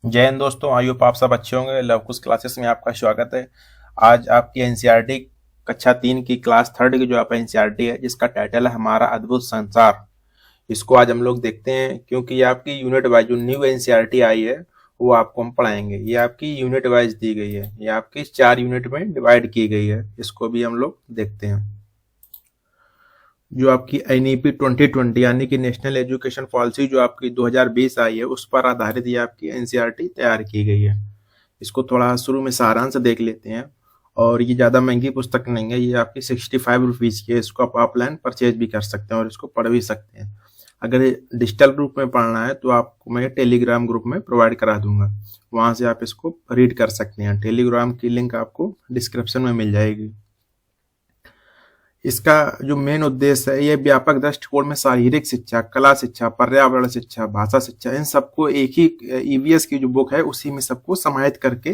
जय हिंद दोस्तों, I hope आप सब अच्छे होंगे। लव कुश क्लासेस में आपका स्वागत है। आज आपकी एनसीईआरटी कक्षा 3 की क्लास 3 की जो आप एनसीईआरटी है, जिसका टाइटल है हमारा अद्भुत संसार। इसको आज हम लोग देखते हैं, क्योंकि ये आपकी यूनिट वाइज जो न्यू एनसीईआरटी आई है वो आपको हम पढ़ाएंगे। ये आपकी यूनिट वाइज दी गई है, ये आपकी 4 यूनिट में डिवाइड की गई है। इसको भी हम लोग देखते हैं। जो आपकी एनईपी 2020 यानी कि नेशनल एजुकेशन पॉलिसी जो आपकी 2020 आई है, उस पर आधारित ये आपकी एनसीईआरटी तैयार की गई है। इसको थोड़ा शुरू में सारांश देख लेते हैं। और ये ज़्यादा महंगी पुस्तक नहीं है, ये आपकी 65 रुपीज़ की है। इसको आप ऑफलाइन परचेज भी कर सकते हैं और इसको पढ़ भी सकते हैं। अगर डिजिटल रूप में पढ़ना है तो आपको मैं टेलीग्राम ग्रुप में प्रोवाइड करा दूंगा, वहाँ से आप इसको रीड कर सकते हैं। टेलीग्राम की लिंक आपको डिस्क्रिप्शन में मिल जाएगी। इसका जो मेन उद्देश्य है, ये व्यापक दृष्टिकोण में शारीरिक शिक्षा, कला शिक्षा, पर्यावरण शिक्षा, भाषा शिक्षा, इन सबको एक ही ईवीएस की जो बुक है उसी में सबको समाहित करके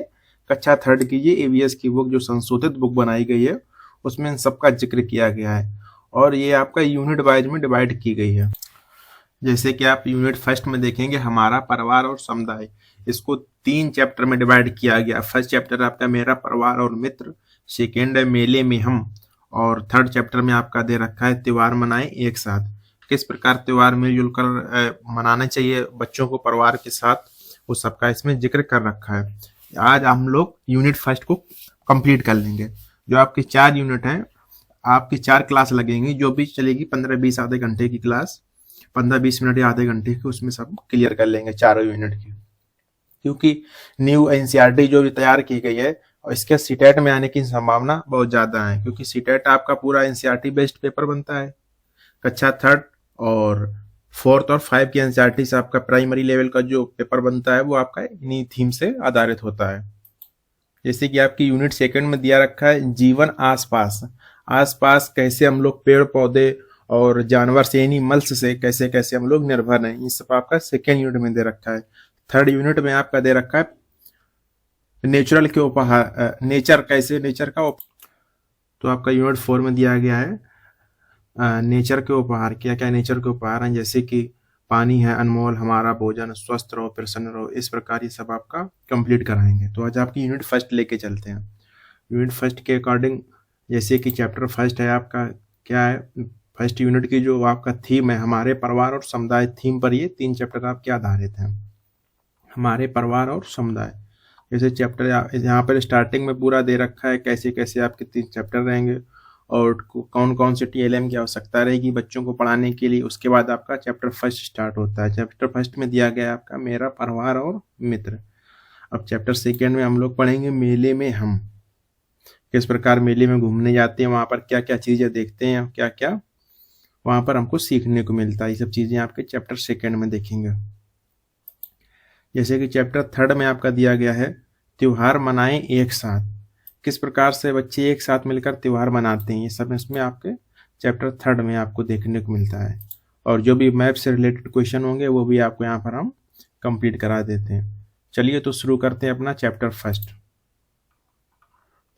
कक्षा 3 की ये ईवीएस की बुक जो संशोधित बुक बनाई गई है, उसमें इन सबका जिक्र किया गया है। और ये आपका यूनिट वाइज में डिवाइड की गई है। जैसे कि आप यूनिट फर्स्ट में देखेंगे हमारा परिवार और समुदाय, इसको 3 चैप्टर में डिवाइड किया गया। फर्स्ट चैप्टर आपका मेरा परिवार और मित्र, सेकेंड है मेले में हम, और थर्ड चैप्टर में आपका दे रखा है त्योहार मनाएं एक साथ। किस प्रकार त्योहार मिलजुल कर मनाना चाहिए बच्चों को परिवार के साथ, वो सबका इसमें जिक्र कर रखा है। आज हम लोग यूनिट फर्स्ट को कंप्लीट कर लेंगे। जो आपकी 4 यूनिट हैं, आपकी 4 क्लास लगेंगी, जो भी चलेगी 15-20 आधे घंटे की क्लास, 15-20 मिनट या आधे घंटे की, उसमें सब क्लियर कर लेंगे चारों यूनिट की। क्योंकि न्यू एनसीईआरटी जो भी तैयार की गई है और इसके सीटेट में आने की संभावना बहुत ज्यादा है, क्योंकि सीटेट आपका पूरा एनसीईआरटी बेस्ड पेपर बनता है। कक्षा 3 और 4 और 5 की एनसीईआरटी से आपका प्राइमरी लेवल का जो पेपर बनता है वो आपका इन्हीं थीम से आधारित होता है। जैसे कि आपकी यूनिट सेकंड में दिया रखा है जीवन आसपास। आसपास कैसे हम लोग पेड़ पौधे और जानवर से एनिमल्स से कैसे कैसे हम लोग निर्भर हैं, इस सब आपका सेकेंड यूनिट में दे रखा है। थर्ड यूनिट में आपका दे रखा है नेचुरल के उपहार, नेचर कैसे, नेचर का तो आपका यूनिट 4 में दिया गया है नेचर के उपहार। क्या क्या नेचर के उपहार हैं, जैसे कि पानी है अनमोल, हमारा भोजन, स्वस्थ रहो, प्रसन्न रहो, इस प्रकार ये सब आपका कंप्लीट कराएंगे। तो आज आपकी यूनिट फर्स्ट लेके चलते हैं। यूनिट फर्स्ट के अकॉर्डिंग, जैसे कि चैप्टर फर्स्ट है आपका, क्या है फर्स्ट यूनिट की जो आपका थीम है हमारे परिवार और समुदाय, थीम पर ये 3 चैप्टर आपके आधारित हैं। हमारे परिवार और समुदाय, जैसे चैप्टर यहाँ पर स्टार्टिंग में पूरा दे रखा है कैसे कैसे आपके 3 चैप्टर रहेंगे और कौन कौन से टीएलएम की आवश्यकता रहेगी बच्चों को पढ़ाने के लिए। उसके बाद आपका चैप्टर फर्स्ट स्टार्ट होता है। चैप्टर फर्स्ट में दिया गया है आपका मेरा परिवार और मित्र। अब चैप्टर सेकेंड में हम लोग पढ़ेंगे मेले में हम, किस प्रकार मेले में घूमने जाते हैं, वहाँ पर क्या क्या चीज़ें देखते हैं, क्या क्या वहाँ पर हमको सीखने को मिलता है, ये सब चीज़ें आपके चैप्टर सेकेंड में देखेंगे। जैसे कि चैप्टर थर्ड में आपका दिया गया है त्योहार मनाएं एक साथ, किस प्रकार से बच्चे एक साथ मिलकर त्योहार मनाते हैं, ये सब इसमें आपके चैप्टर थर्ड में आपको देखने को मिलता है। और जो भी मैप से रिलेटेड क्वेश्चन होंगे वो भी आपको यहाँ पर हम कंप्लीट करा देते हैं। चलिए तो शुरू करते हैं अपना चैप्टर फर्स्ट।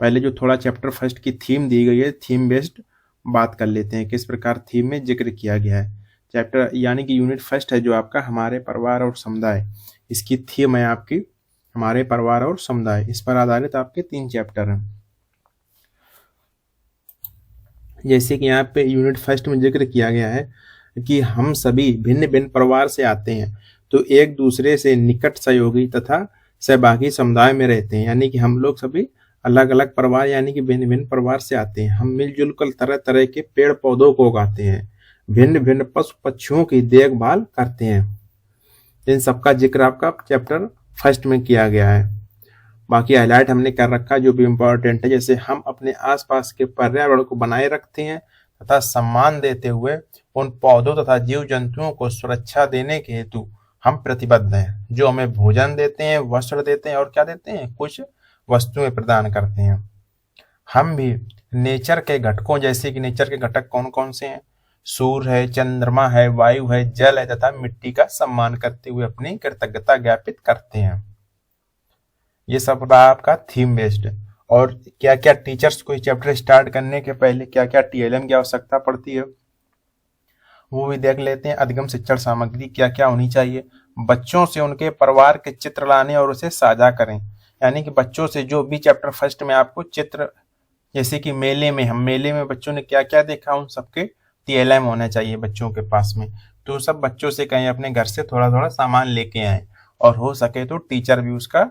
पहले जो थोड़ा चैप्टर फर्स्ट की थीम दी गई है, थीम बेस्ड बात कर लेते हैं, किस प्रकार थीम में जिक्र किया गया है। चैप्टर यानी कि यूनिट फर्स्ट है जो आपका हमारे परिवार और समुदाय, इसकी थीम है आपकी हमारे परिवार और समुदाय। इस पर आधारित आपके 3 चैप्टर हैं। जैसे कि यहाँ पे यूनिट फर्स्ट में जिक्र किया गया है कि हम सभी भिन्न भिन्न परिवार से आते हैं, तो एक दूसरे से निकट सहयोगी तथा सहभागी समुदाय में रहते हैं। यानी कि हम लोग सभी अलग अलग परिवार यानी कि भिन्न भिन्न परिवार से आते हैं। हम मिलजुल कर तरह तरह के पेड़ पौधों को उगाते हैं, भिन्न भिन्न पशु पक्षियों की देखभाल करते हैं। इन सबका जिक्र आपका चैप्टर फर्स्ट में किया गया है। बाकी हाईलाइट हमने कर रखा है जो भी इम्पोर्टेंट है, जैसे हम अपने आसपास के पर्यावरण को बनाए रखते हैं तथा सम्मान देते हुए उन पौधों तथा जीव जंतुओं को सुरक्षा देने के हेतु हम प्रतिबद्ध हैं, जो हमें भोजन देते हैं, वस्त्र देते हैं और क्या देते हैं, कुछ वस्तुएं प्रदान करते हैं। हम भी नेचर के घटकों, जैसे कि नेचर के घटक कौन कौन से हैं, सूर्य है, चंद्रमा है, वायु है, जल है तथा मिट्टी का सम्मान करते हुए अपनी कृतज्ञता ज्ञापित करते हैं। ये सब रहा आपका थीम बेस्ड। और क्या क्या टीचर्स को चैप्टर स्टार्ट करने के पहले क्या क्या टीएलएम की आवश्यकता पड़ती है, वो भी देख लेते हैं। अधिगम शिक्षण सामग्री क्या क्या होनी चाहिए। बच्चों से उनके परिवार के चित्र लाने और उसे साझा करें, यानी कि बच्चों से जो भी चैप्टर फर्स्ट में आपको चित्र, जैसे कि मेले में बच्चों ने क्या क्या देखा, उन सबके TLM होना चाहिए बच्चों के पास में। तो सब बच्चों से कहीं अपने घर से थोड़ा थोड़ा सामान लेके आए, और हो सके तो टीचर भी उसका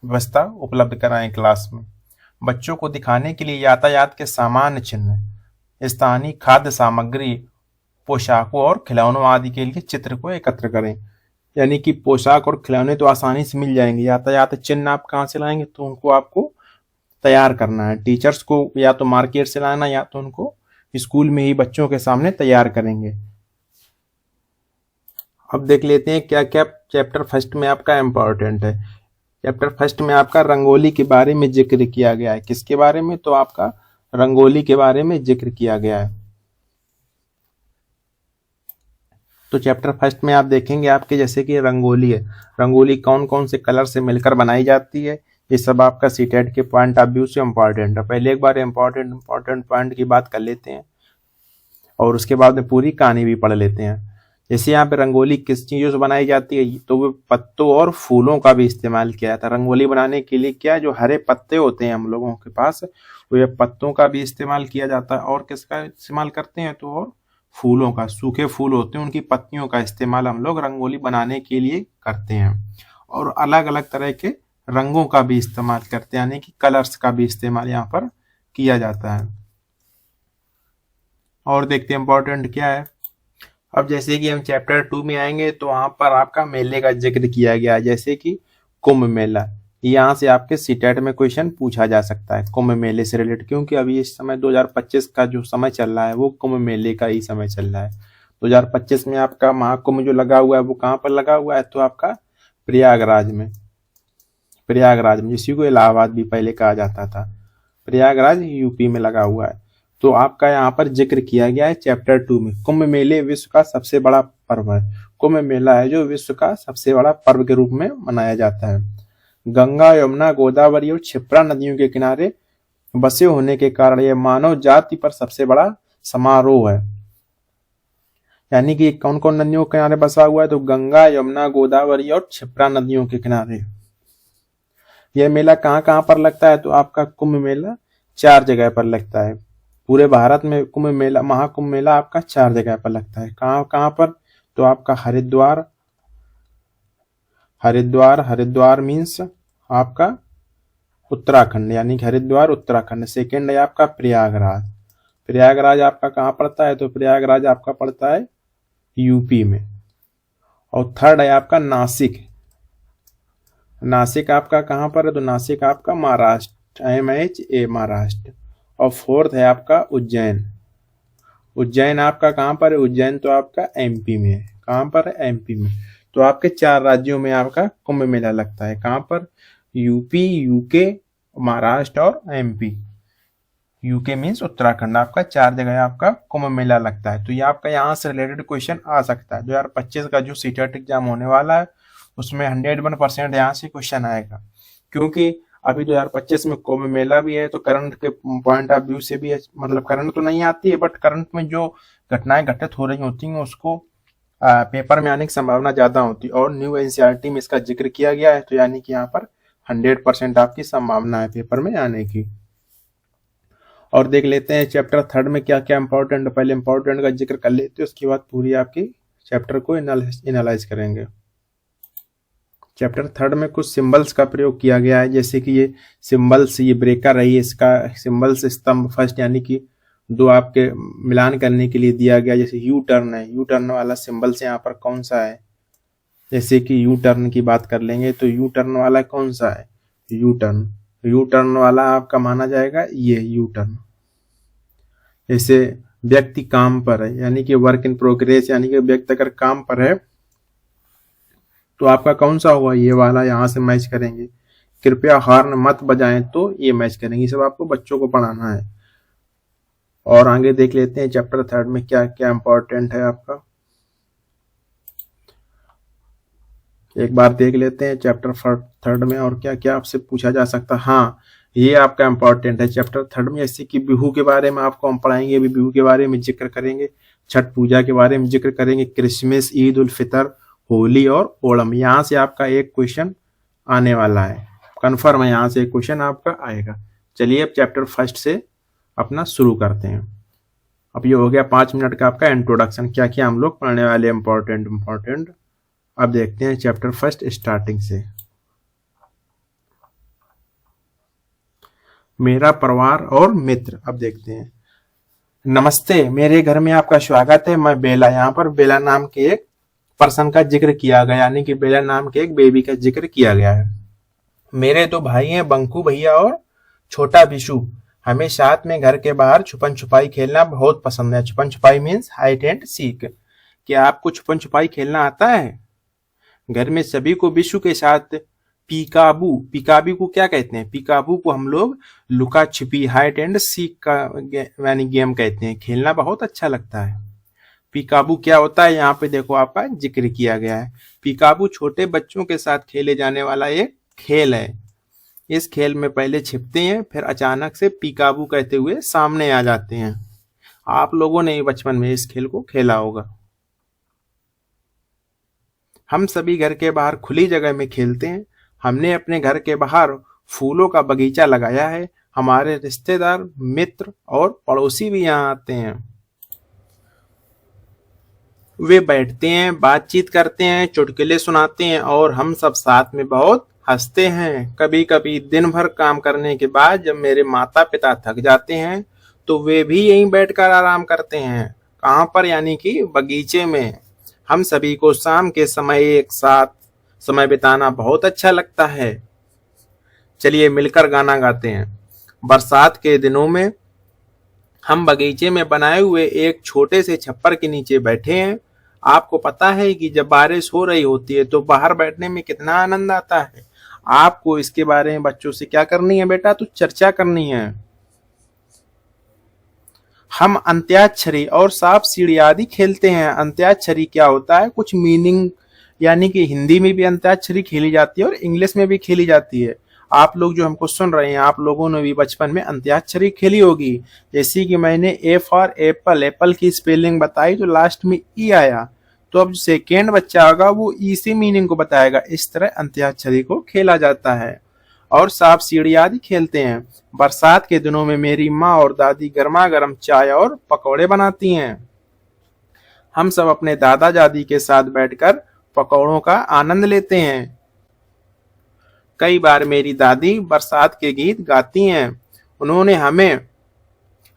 व्यवस्था उपलब्ध कराएं क्लास में। बच्चों को दिखाने के लिए यातायात के सामान्य चिन्ह, स्थानीय खाद्य सामग्री, पोशाकों और खिलौनों आदि के लिए चित्र को एकत्र करें। यानी कि पोशाक और खिलौने तो आसानी से मिल जाएंगे, यातायात चिन्ह आप कहाँ से लाएंगे, तो उनको आपको तैयार करना है। टीचर्स को या तो मार्केट से लाना, या तो उनको स्कूल में ही बच्चों के सामने तैयार करेंगे। अब देख लेते हैं क्या क्या चैप्टर फर्स्ट में आपका इम्पोर्टेंट है। चैप्टर फर्स्ट में आपका रंगोली के बारे में जिक्र किया गया है। किसके बारे में, तो आपका रंगोली के बारे में जिक्र किया गया है। तो चैप्टर फर्स्ट में आप देखेंगे आपके जैसे कि रंगोली है, रंगोली कौन कौन से कलर से मिलकर बनाई जाती है, ये सब आपका सीटेट के पॉइंट ऑफ व्यू से इम्पॉर्टेंट है। पहले एक बार इम्पॉर्टेंट पॉइंट की बात कर लेते हैं, और उसके बाद में पूरी कहानी भी पढ़ लेते हैं। जैसे यहाँ पे रंगोली किस चीज़ों से बनाई जाती है, तो वो पत्तों और फूलों का भी इस्तेमाल किया जाता है। रंगोली बनाने के लिए क्या, जो हरे पत्ते होते हैं हम लोगों के पास, वो ये पत्तों का भी इस्तेमाल किया जाता है। और किसका इस्तेमाल करते हैं, तो और फूलों का, सूखे फूल होते हैं उनकी पत्तियों का इस्तेमाल हम लोग रंगोली बनाने के लिए करते हैं। और अलग अलग तरह के रंगों का भी इस्तेमाल करते हैं, यानी कि कलर्स का भी इस्तेमाल यहाँ पर किया जाता है। और देखते हैं इम्पोर्टेंट क्या है। अब जैसे कि हम चैप्टर 2 में आएंगे, तो वहां पर आपका मेले का जिक्र किया गया है, जैसे कि कुंभ मेला। यहाँ से आपके सीटेट में क्वेश्चन पूछा जा सकता है कुंभ मेले से रिलेटेड, क्योंकि अभी इस समय 2025 का जो समय चल रहा है वो कुंभ मेले का ही समय चल रहा है। 2025 में आपका महाकुंभ जो लगा हुआ है वो कहाँ पर लगा हुआ है, तो आपका प्रयागराज में, जिसी को इलाहाबाद भी पहले कहा जाता था। प्रयागराज यूपी में लगा हुआ है। तो आपका यहाँ पर जिक्र किया गया है चैप्टर 2 में। कुंभ मेले विश्व का सबसे बड़ा पर्व है। कुंभ मेला है जो विश्व का सबसे बड़ा पर्व के रूप में मनाया जाता है। गंगा, यमुना, गोदावरी और क्षिप्रा नदियों के किनारे बसे होने के कारण यह मानव जाति पर सबसे बड़ा समारोह है। यानी कि कौन कौन नदियों के किनारे बसा हुआ है, तो गंगा, यमुना, गोदावरी और क्षिप्रा नदियों के किनारे। यह मेला कहाँ कहाँ पर लगता है, तो आपका कुंभ मेला 4 जगह पर लगता है। पूरे भारत में कुंभ मेला, महाकुंभ मेला आपका 4 जगह पर लगता है। कहाँ कहाँ पर, तो आपका हरिद्वार मीन्स आपका उत्तराखंड, यानी कि हरिद्वार उत्तराखंड। सेकेंड है आपका प्रयागराज आपका कहाँ पड़ता है, तो प्रयागराज आपका पड़ता है यूपी में। और थर्ड है आपका नासिक आपका कहाँ पर है, तो नासिक आपका महाराष्ट्र, MHA महाराष्ट्र। और फोर्थ है आपका उज्जैन आपका कहाँ पर है, उज्जैन तो आपका MP में है। कहाँ पर है, MP में। तो आपके 4 राज्यों में आपका कुंभ मेला लगता है। कहाँ पर, यूपी, UK, महाराष्ट्र और MP। UK means Uttarakhand. आपका 4 जगह आपका कुंभ मेला लगता है। तो ये आपका यहाँ से रिलेटेड क्वेश्चन आ सकता है। 2025 का जो सीटेट एग्जाम होने वाला है उसमें 101% यहाँ से क्वेश्चन आएगा, क्योंकि अभी 2025 में कुंभ मेला भी है। तो करंट के पॉइंट ऑफ व्यू से भी, मतलब करंट तो नहीं आती है, बट करंट में जो घटनाएं घटित हो रही होती हैं उसको पेपर में आने की संभावना ज्यादा होती है। और न्यू NCERT में इसका जिक्र किया गया है, तो यानी कि यहाँ पर 100% आपकी संभावना है पेपर में आने की। और देख लेते हैं चैप्टर 3 में क्या क्या इंपॉर्टेंट है। पहले इंपॉर्टेंट का जिक्र कर लेते हैं, उसके बाद पूरी आपकी चैप्टर को एनालाइज करेंगे। चैप्टर 3 में कुछ सिंबल्स का प्रयोग किया गया है, जैसे कि ये सिंबल्स, ये ब्रेकर है, ये इसका सिंबल्स स्तंभ फर्स्ट, यानी कि 2 आपके मिलान करने के लिए दिया गया। जैसे यू टर्न है, यू टर्न वाला सिंबल्स यहाँ पर कौन सा है, जैसे कि यू टर्न की बात कर लेंगे, तो यू टर्न वाला कौन सा है, यू टर्न वाला आपका माना जाएगा ये यू टर्न। जैसे व्यक्ति काम पर है, यानी कि वर्क इन प्रोग्रेस, यानी कि व्यक्ति अगर काम पर है तो आपका कौन सा होगा, ये वाला, यहां से मैच करेंगे। कृपया हॉर्न मत बजाएं, तो ये मैच करेंगे। ये सब आपको बच्चों को पढ़ाना है। और आगे देख लेते हैं चैप्टर 3 में क्या क्या इंपॉर्टेंट है आपका। एक बार देख लेते हैं चैप्टर 3 में और क्या क्या आपसे पूछा जा सकता है। हाँ, ये आपका इंपॉर्टेंट है चैप्टर 3 में, जैसे कि बिहू के बारे में आपको हम पढ़ाएंगे, अभी बिहू के बारे में जिक्र करेंगे। छठ पूजा के बारे में जिक्र करेंगे, क्रिसमस, ईद उल फितर, होली और ओणम। यहाँ से आपका एक क्वेश्चन आने वाला है, कन्फर्म है, यहाँ से एक क्वेश्चन आपका आएगा। चलिए अब चैप्टर फर्स्ट से अपना शुरू करते हैं। अब ये हो गया 5 मिनट का आपका इंट्रोडक्शन, क्या क्या हम लोग पढ़ने वाले इंपॉर्टेंट। अब देखते हैं चैप्टर फर्स्ट स्टार्टिंग से। मेरा परिवार और मित्र। अब देखते हैं। नमस्ते, मेरे घर में आपका स्वागत है। मैं बेला। यहाँ पर बेला नाम के एक पर्सन का जिक्र किया गया, यानी कि बेला नाम के एक बेबी का जिक्र किया गया है। मेरे 2 भाई हैं, बंकू भैया और छोटा बिशु। हमें साथ में घर के बाहर छुपन छुपाई खेलना बहुत पसंद है। छुपन छुपाई मीन्स हाइड एंड सीक। क्या आपको छुपन छुपाई खेलना आता है? घर में सभी को बिशु के साथ पीकाबू को क्या कहते हैं? पीकाबू को हम लोग लुका छिपी, हाइड एंड सीक का यानी गेम कहते हैं। खेलना बहुत अच्छा लगता है। पीकाबू क्या होता है, यहाँ पे देखो आपका जिक्र किया गया है। पीकाबू छोटे बच्चों के साथ खेले जाने वाला एक खेल है। इस खेल में पहले छिपते हैं, फिर अचानक से पीकाबू कहते हुए सामने आ जाते हैं। आप लोगों ने बचपन में इस खेल को खेला होगा। हम सभी घर के बाहर खुली जगह में खेलते हैं। हमने अपने घर के बाहर फूलों का बगीचा लगाया है। हमारे रिश्तेदार, मित्र और पड़ोसी भी यहाँ आते हैं। वे बैठते हैं, बातचीत करते हैं, चुटकुले सुनाते हैं और हम सब साथ में बहुत हंसते हैं। कभी कभी दिन भर काम करने के बाद जब मेरे माता पिता थक जाते हैं तो वे भी यहीं बैठकर आराम करते हैं। कहाँ पर? यानी कि बगीचे में। हम सभी को शाम के समय एक साथ समय बिताना बहुत अच्छा लगता है। चलिए मिलकर गाना गाते हैं। बरसात के दिनों में हम बगीचे में बनाए हुए एक छोटे से छप्पर के नीचे बैठे हैं। आपको पता है कि जब बारिश हो रही होती है तो बाहर बैठने में कितना आनंद आता है। आपको इसके बारे में बच्चों से क्या करनी है बेटा? तो चर्चा करनी है। हम अंत्याक्षरी और सांप सीढ़ी आदि खेलते हैं। अंत्याक्षरी क्या होता है? कुछ मीनिंग, यानी कि हिंदी में भी अंत्याक्षरी खेली जाती है और इंग्लिश में भी खेली जाती है। आप लोग जो हमको सुन रहे हैं, आप लोगों ने भी बचपन में अंत्याक्षरी खेली होगी। जैसे कि मैंने ए फॉर एप्पल, एप्पल की स्पेलिंग बताई तो लास्ट में ई आया, तो अब सेकेंड बच्चा होगा वो ई से मीनिंग को बताएगा। इस तरह अंत्याक्षरी को खेला जाता है। और सांप सीढ़ी आदि खेलते हैं। बरसात के दिनों में मेरी माँ और दादी गर्मा गर्म चाय और पकौड़े बनाती हैं। हम सब अपने दादा दादी के साथ बैठकर पकौड़ों का आनंद लेते हैं। कई बार मेरी दादी बरसात के गीत गाती हैं। उन्होंने हमें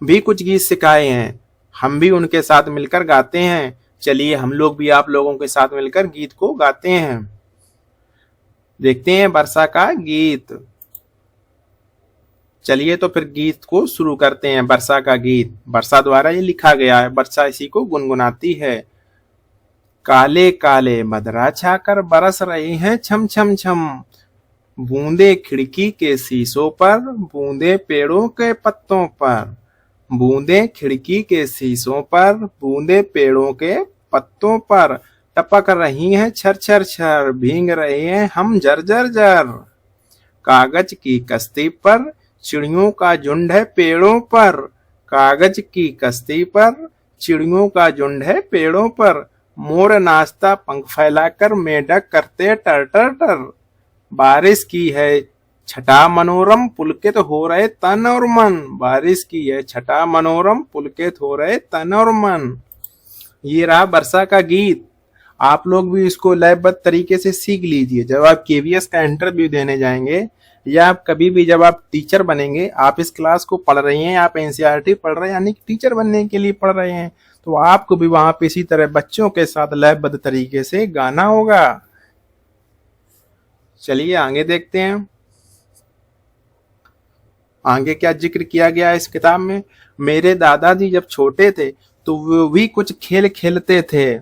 भी कुछ गीत सिखाए हैं। हम भी उनके साथ मिलकर गाते हैं। चलिए हम लोग भी आप लोगों के साथ मिलकर गीत को गाते हैं। देखते हैं वर्षा का गीत। चलिए तो फिर गीत को शुरू करते हैं। वर्षा का गीत वर्षा द्वारा ये लिखा गया है। वर्षा इसी को गुनगुनाती है। काले काले बदरा छाकर बरस रहे हैं छम छम छम। बूंदे खिड़की के शीशों पर, बूंदे पेड़ों के पत्तों पर। बूंदे खिड़की के शीशों पर, बूंदे पेड़ों के पत्तों पर। टपक रही हैं छर छर छर, भींग रहे हैं हम जर जर जर। कागज की कश्ती पर चिड़ियों का झुंड है पेड़ों पर। कागज की कश्ती पर चिड़ियों का झुंड है पेड़ों पर। मोर नाचता पंख फैलाकर, मेढक करते टर टर टर। बारिश की है छटा मनोरम, पुलकित हो रहे तन और मन। बारिश की है छटा मनोरम, पुलकित हो रहे तन और मन। ये रहा वर्षा का गीत। आप लोग भी इसको लयबद्ध तरीके से सीख लीजिए। जब आप केवीएस का इंटरव्यू देने जाएंगे या आप कभी भी जब आप टीचर बनेंगे, आप इस क्लास को पढ़ रही हैं, आप एनसीईआरटी पढ़ रहे हैं, यानी कि टीचर बनने के लिए पढ़ रहे हैं, तो आपको भी वहां पे इसी तरह बच्चों के साथ लयबद्ध तरीके से गाना होगा। चलिए आगे देखते हैं। आगे क्या जिक्र किया गया है इस किताब में? मेरे दादाजी जब छोटे थे तो वो भी कुछ खेल खेलते थे।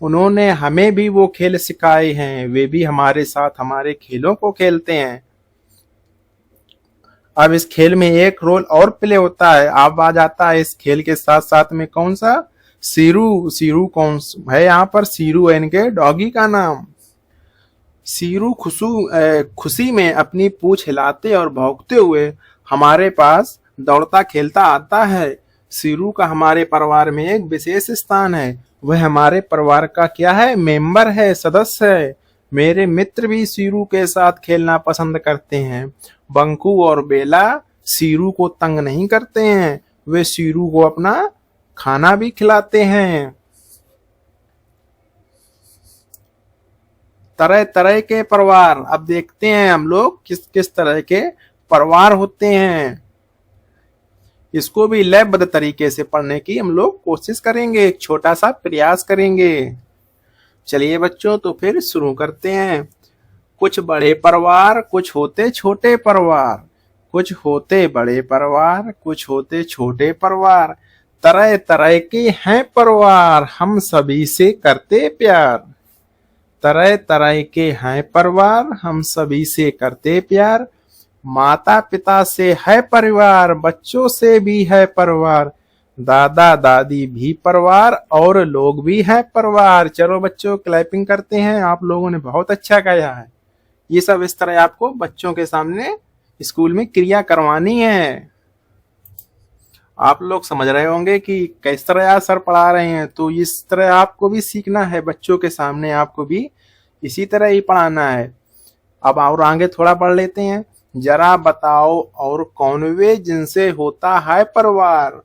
उन्होंने हमें भी वो खेल सिखाए हैं। वे भी हमारे साथ हमारे खेलों को खेलते हैं। अब इस खेल में एक रोल और प्ले होता है। अब आ जाता है इस खेल के साथ साथ में कौन सा? सीरू। सीरू कौन है यहाँ पर? सीरू है इनके डॉगी का नाम। सीरू खुशी में अपनी पूंछ हिलाते और भौंकते हुए हमारे पास दौड़ता खेलता आता है। सीरू का हमारे परिवार में एक विशेष स्थान है। वह हमारे परिवार का क्या है, मेंबर है, सदस्य है। मेरे मित्र भी सीरू के साथ खेलना पसंद करते हैं। बंकू और बेला सीरू को तंग नहीं करते हैं, वे सीरू को अपना खाना भी खिलाते हैं। तरह तरह के परिवार, अब देखते हैं हम लोग किस किस तरह के परिवार होते हैं। इसको भी लयबद्ध तरीके से पढ़ने की हम लोग कोशिश करेंगे, एक छोटा सा प्रयास करेंगे। चलिए बच्चों, तो फिर शुरू करते हैं। कुछ बड़े परिवार, कुछ होते छोटे परिवार, कुछ होते बड़े परिवार, कुछ होते छोटे परिवार, तरह तरह के हैं परिवार, हम सभी से करते प्यार। तरह तरह के हैं परिवार, हम सभी से करते प्यार। माता पिता से है परिवार, बच्चों से भी है परिवार, दादा दादी भी परिवार और लोग भी हैं परिवार। चलो बच्चों, क्लैपिंग करते हैं, आप लोगों ने बहुत अच्छा गाया है। ये सब इस तरह आपको बच्चों के सामने स्कूल में क्रिया करवानी है। आप लोग समझ रहे होंगे कि किस तरह सर पढ़ा रहे हैं, तो इस तरह आपको भी सीखना है, बच्चों के सामने आपको भी इसी तरह ही पढ़ाना है। अब और आगे थोड़ा पढ़ लेते हैं। जरा बताओ और कौन वे जिनसे होता है परिवार,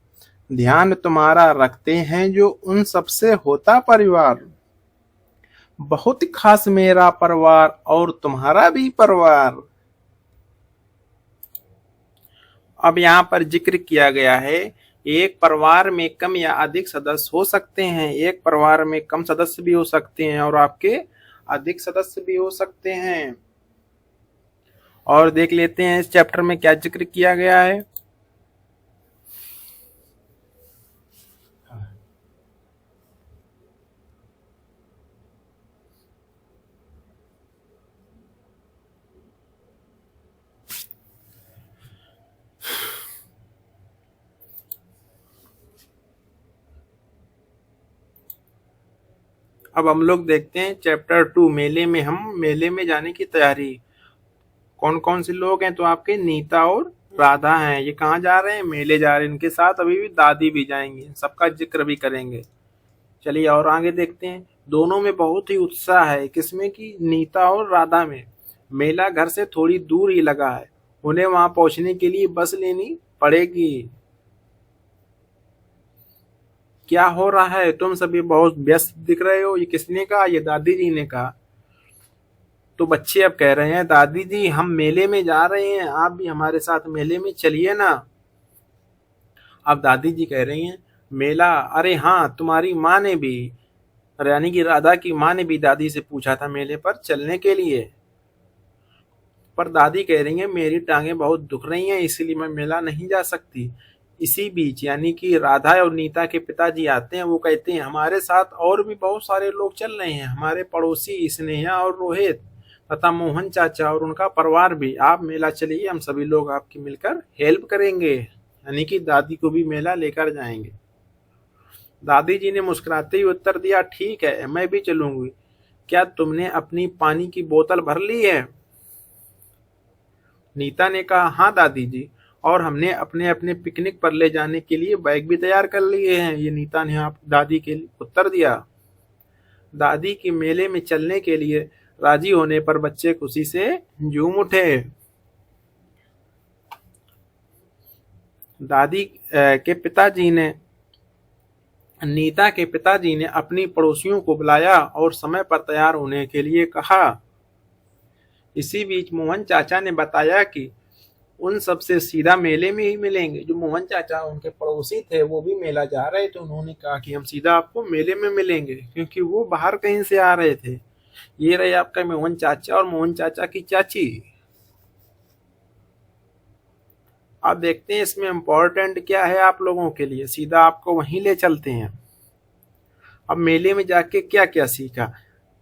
ध्यान तुम्हारा रखते हैं जो उन सबसे होता परिवार। बहुत खास मेरा परिवार और तुम्हारा भी परिवार। अब यहाँ पर जिक्र किया गया है, एक परिवार में कम या अधिक सदस्य हो सकते हैं। एक परिवार में कम सदस्य भी हो सकते हैं और आपके अधिक सदस्य भी हो सकते हैं। और देख लेते हैं इस चैप्टर में क्या जिक्र किया गया है। अब हम लोग देखते हैं चैप्टर 2, मेले में। हम मेले में जाने की तैयारी। कौन कौन से लोग हैं, तो आपके नीता और राधा हैं। ये कहाँ जा रहे हैं, मेले जा रहे हैं। इनके साथ अभी भी दादी भी जाएंगी, सबका जिक्र भी करेंगे। चलिए और आगे देखते हैं। दोनों में बहुत ही उत्साह है, किसमें की, नीता और राधा में। मेला घर से थोड़ी दूर ही लगा है, उन्हें वहां पहुंचने के लिए बस लेनी पड़ेगी। क्या हो रहा है, तुम सभी बहुत व्यस्त दिख रहे हो। ये किसने कहा, ये दादी जी ने कहा। तो बच्चे अब कह रहे हैं, दादी जी हम मेले में जा रहे हैं, आप भी हमारे साथ मेले में चलिए ना। अब दादी जी कह रही हैं, मेला, अरे हाँ, तुम्हारी माँ ने भी, यानी कि राधा की माँ ने भी दादी से पूछा था मेले पर चलने के लिए। पर दादी कह रही है, मेरी टांगे बहुत दुख रही हैं, इसलिए मैं मेला नहीं जा सकती। इसी बीच यानी कि राधा और नीता के पिताजी आते हैं। वो कहते हैं, हमारे साथ और भी बहुत सारे लोग चल रहे हैं, हमारे पड़ोसी स्नेहा और रोहित तथा मोहन चाचा और उनका परिवार भी। आप मेला चलिए, हम सभी लोग आपकी मिलकर हेल्प करेंगे। यानी कि दादी को भी मेला लेकर जाएंगे। दादी जी ने मुस्कुराते हुए उत्तर दिया, ठीक है, मैं भी चलूंगी। क्या तुमने अपनी पानी की बोतल भर ली है। नीता ने कहा, हाँ दादी जी, और हमने अपने अपने पिकनिक पर ले जाने के लिए बैग भी तैयार कर लिए हैं। ये नीता ने आप दादी के लिए उत्तर दिया। दादी के मेले में चलने के लिए राजी होने पर बच्चे खुशी से झूम उठे। दादी के पिताजी ने, नीता के पिताजी ने अपनी पड़ोसियों को बुलाया और समय पर तैयार होने के लिए कहा। इसी बीच मोहन चाचा ने बताया कि उन सबसे सीधा मेले में ही मिलेंगे। जो मोहन चाचा उनके पड़ोसी थे, वो भी मेला जा रहे थे। उन्होंने कहा कि हम सीधा आपको मेले में मिलेंगे, क्योंकि वो बाहर कहीं से आ रहे थे। ये रहे आपका मोहन चाचा और मोहन चाचा की चाची। अब देखते हैं इसमें इम्पोर्टेंट क्या है आप लोगों के लिए। सीधा आपको वहीं ले चलते हैं। अब मेले में जाके क्या क्या सीखा,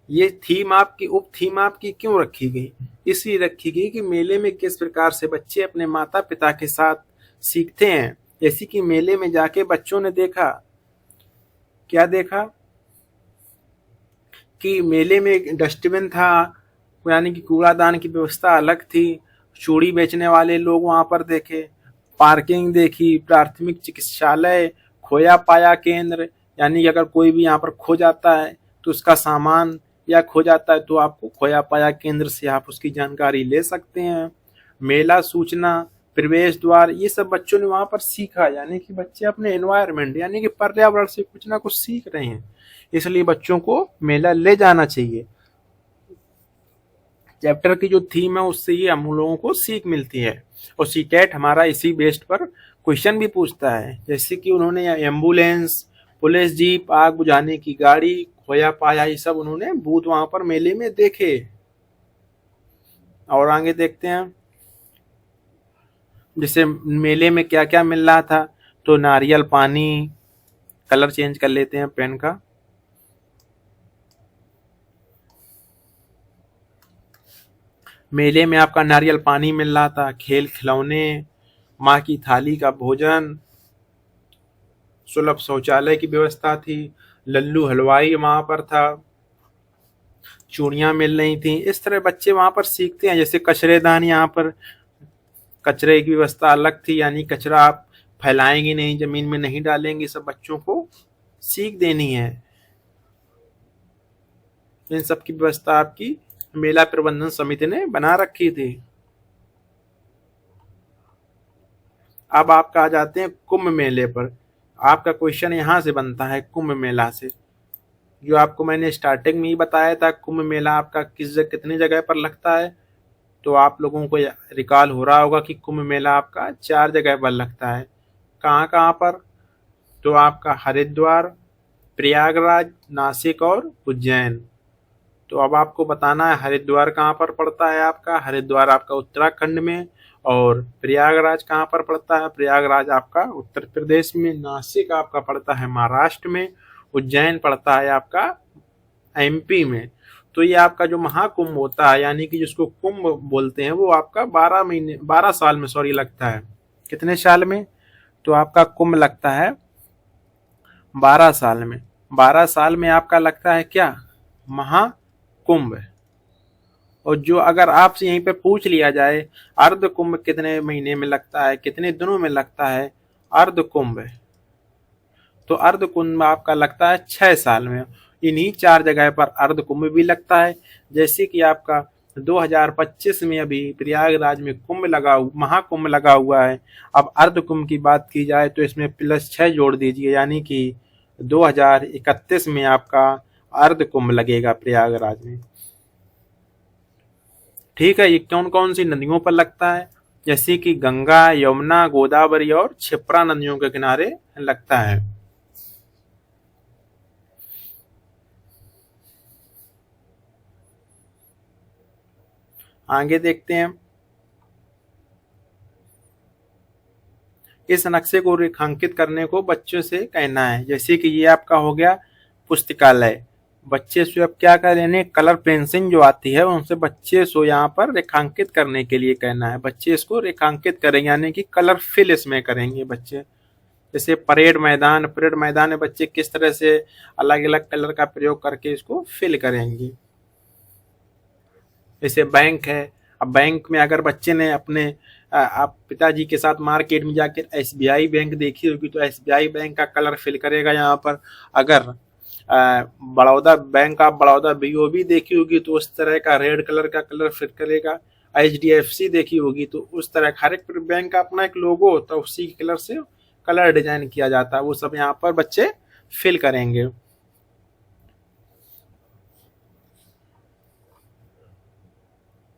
ये थीम आपकी, उप थीम आपकी क्यों रखी गई, इसलिए रखी गई कि मेले में किस प्रकार से बच्चे अपने माता पिता के साथ सीखते हैं। जैसे कि मेले में जाके बच्चों ने देखा, क्या देखा कि मेले में एक डस्टबिन था, यानी कि कूड़ादान की व्यवस्था अलग थी। चूड़ी बेचने वाले लोग वहां पर देखे, पार्किंग देखी, प्राथमिक चिकित्सालय, खोया पाया केंद्र, यानी कि अगर कोई भी यहाँ पर खो जाता है तो उसका सामान या खो जाता है तो आपको खोया पाया केंद्र से आप उसकी जानकारी ले सकते हैं। मेला सूचना, प्रवेश द्वार, ये सब बच्चों ने वहां पर सीखा, यानी कि बच्चे अपने एनवायरनमेंट यानी कि पर्यावरण से कुछ ना कुछ सीख रहे हैं, इसलिए बच्चों को मेला ले जाना चाहिए। चैप्टर की जो थीम है उससे ये हम लोगों को सीख मिलती है। और सीटेट हमारा इसी बेस्ड पर क्वेश्चन भी पूछता है, जैसे कि उन्होंने एम्बुलेंस, पुलिस जीप, आग बुझाने की गाड़ी, खोया पाया, ये सब उन्होंने भूत वहां पर मेले में देखे। और आगे देखते हैं, जैसे मेले में क्या क्या मिल रहा था, तो नारियल पानी, कलर चेंज कर लेते हैं पेन का, मेले में आपका नारियल पानी मिल रहा था, खेल खिलौने, माँ की थाली का भोजन, सुलभ शौचालय की व्यवस्था थी, लल्लू हलवाई वहां पर था, चूड़ियां मिल रही थी। इस तरह बच्चे वहां पर सीखते हैं। जैसे कचरेदान, यहाँ पर कचरे की व्यवस्था अलग थी, यानी कचरा आप फैलाएंगे नहीं, जमीन में नहीं डालेंगे, सब बच्चों को सीख देनी है। इन सब की व्यवस्था आपकी मेला प्रबंधन समिति ने बना रखी थी। अब आपका आ जाते हैं कुंभ मेले पर। आपका क्वेश्चन यहां से बनता है कुंभ मेला से, जो आपको मैंने स्टार्टिंग में ही बताया था कुंभ मेला आपका कितनी जगह पर लगता है। तो आप लोगों को रिकॉल हो रहा होगा कि कुंभ मेला आपका 4 जगह पर लगता है। कहाँ कहाँ पर? तो आपका हरिद्वार, प्रयागराज, नासिक और उज्जैन। तो अब आपको बताना है हरिद्वार कहाँ पर पड़ता है आपका। हरिद्वार आपका उत्तराखंड में। और प्रयागराज कहाँ पर पड़ता है? प्रयागराज आपका उत्तर प्रदेश में। नासिक आपका पड़ता है महाराष्ट्र में। उज्जैन पड़ता है आपका एमपी में। तो ये आपका जो महाकुंभ होता है, यानी कि जिसको कुंभ बोलते हैं, वो आपका 12 साल में लगता है। कितने साल में? तो आपका कुंभ लगता है 12 साल में। 12 साल में आपका लगता है क्या? महाकुंभ। और जो अगर आपसे यहीं पे पूछ लिया जाए अर्ध कुंभ कितने महीने में लगता है, कितने दिनों में लगता है अर्ध कुंभ, तो अर्ध कुंभ आपका लगता है 6 साल में। इन्हीं 4 जगह पर अर्ध कुंभ भी लगता है। जैसे कि आपका 2025 में अभी प्रयागराज में महाकुंभ लगा हुआ है। अब अर्ध कुंभ की बात की जाए तो इसमें +6 जोड़ दीजिए, यानी कि 2031 में आपका अर्ध कुंभ लगेगा प्रयागराज में। ठीक है। ये कौन कौन सी नदियों पर लगता है? जैसे कि गंगा, यमुना, गोदावरी और क्षिप्रा नदियों के किनारे लगता है। आगे देखते हैं। इस नक्शे को रेखांकित करने को बच्चों से कहना है। जैसे कि ये आपका हो गया पुस्तकालय। बच्चे से अब क्या कर लेने, कलर पेंसिल जो आती है उनसे बच्चे से यहाँ पर रेखांकित करने के लिए कहना है। बच्चे इसको रेखांकित करेंगे, यानी कि कलर फिल इसमें करेंगे बच्चे। जैसे परेड मैदान में बच्चे किस तरह से अलग अलग कलर का प्रयोग करके इसको फिल करेंगे। जैसे बैंक है, अब बैंक में अगर बच्चे ने अपने आप पिताजी के साथ मार्केट में जाकर एसबीआई बैंक देखी होगी तो एसबीआई बैंक का कलर फिल करेगा यहाँ पर। अगर बड़ौदा बैंक आप बड़ौदा बीओबी देखी होगी तो उस तरह का रेड कलर का कलर फिल करेगा। एचडीएफसी देखी होगी तो उस तरह हर एक बैंक का अपना एक लोगो होता है, उसी के कलर से कलर डिजाइन किया जाता है। वो सब यहाँ पर बच्चे फिल करेंगे।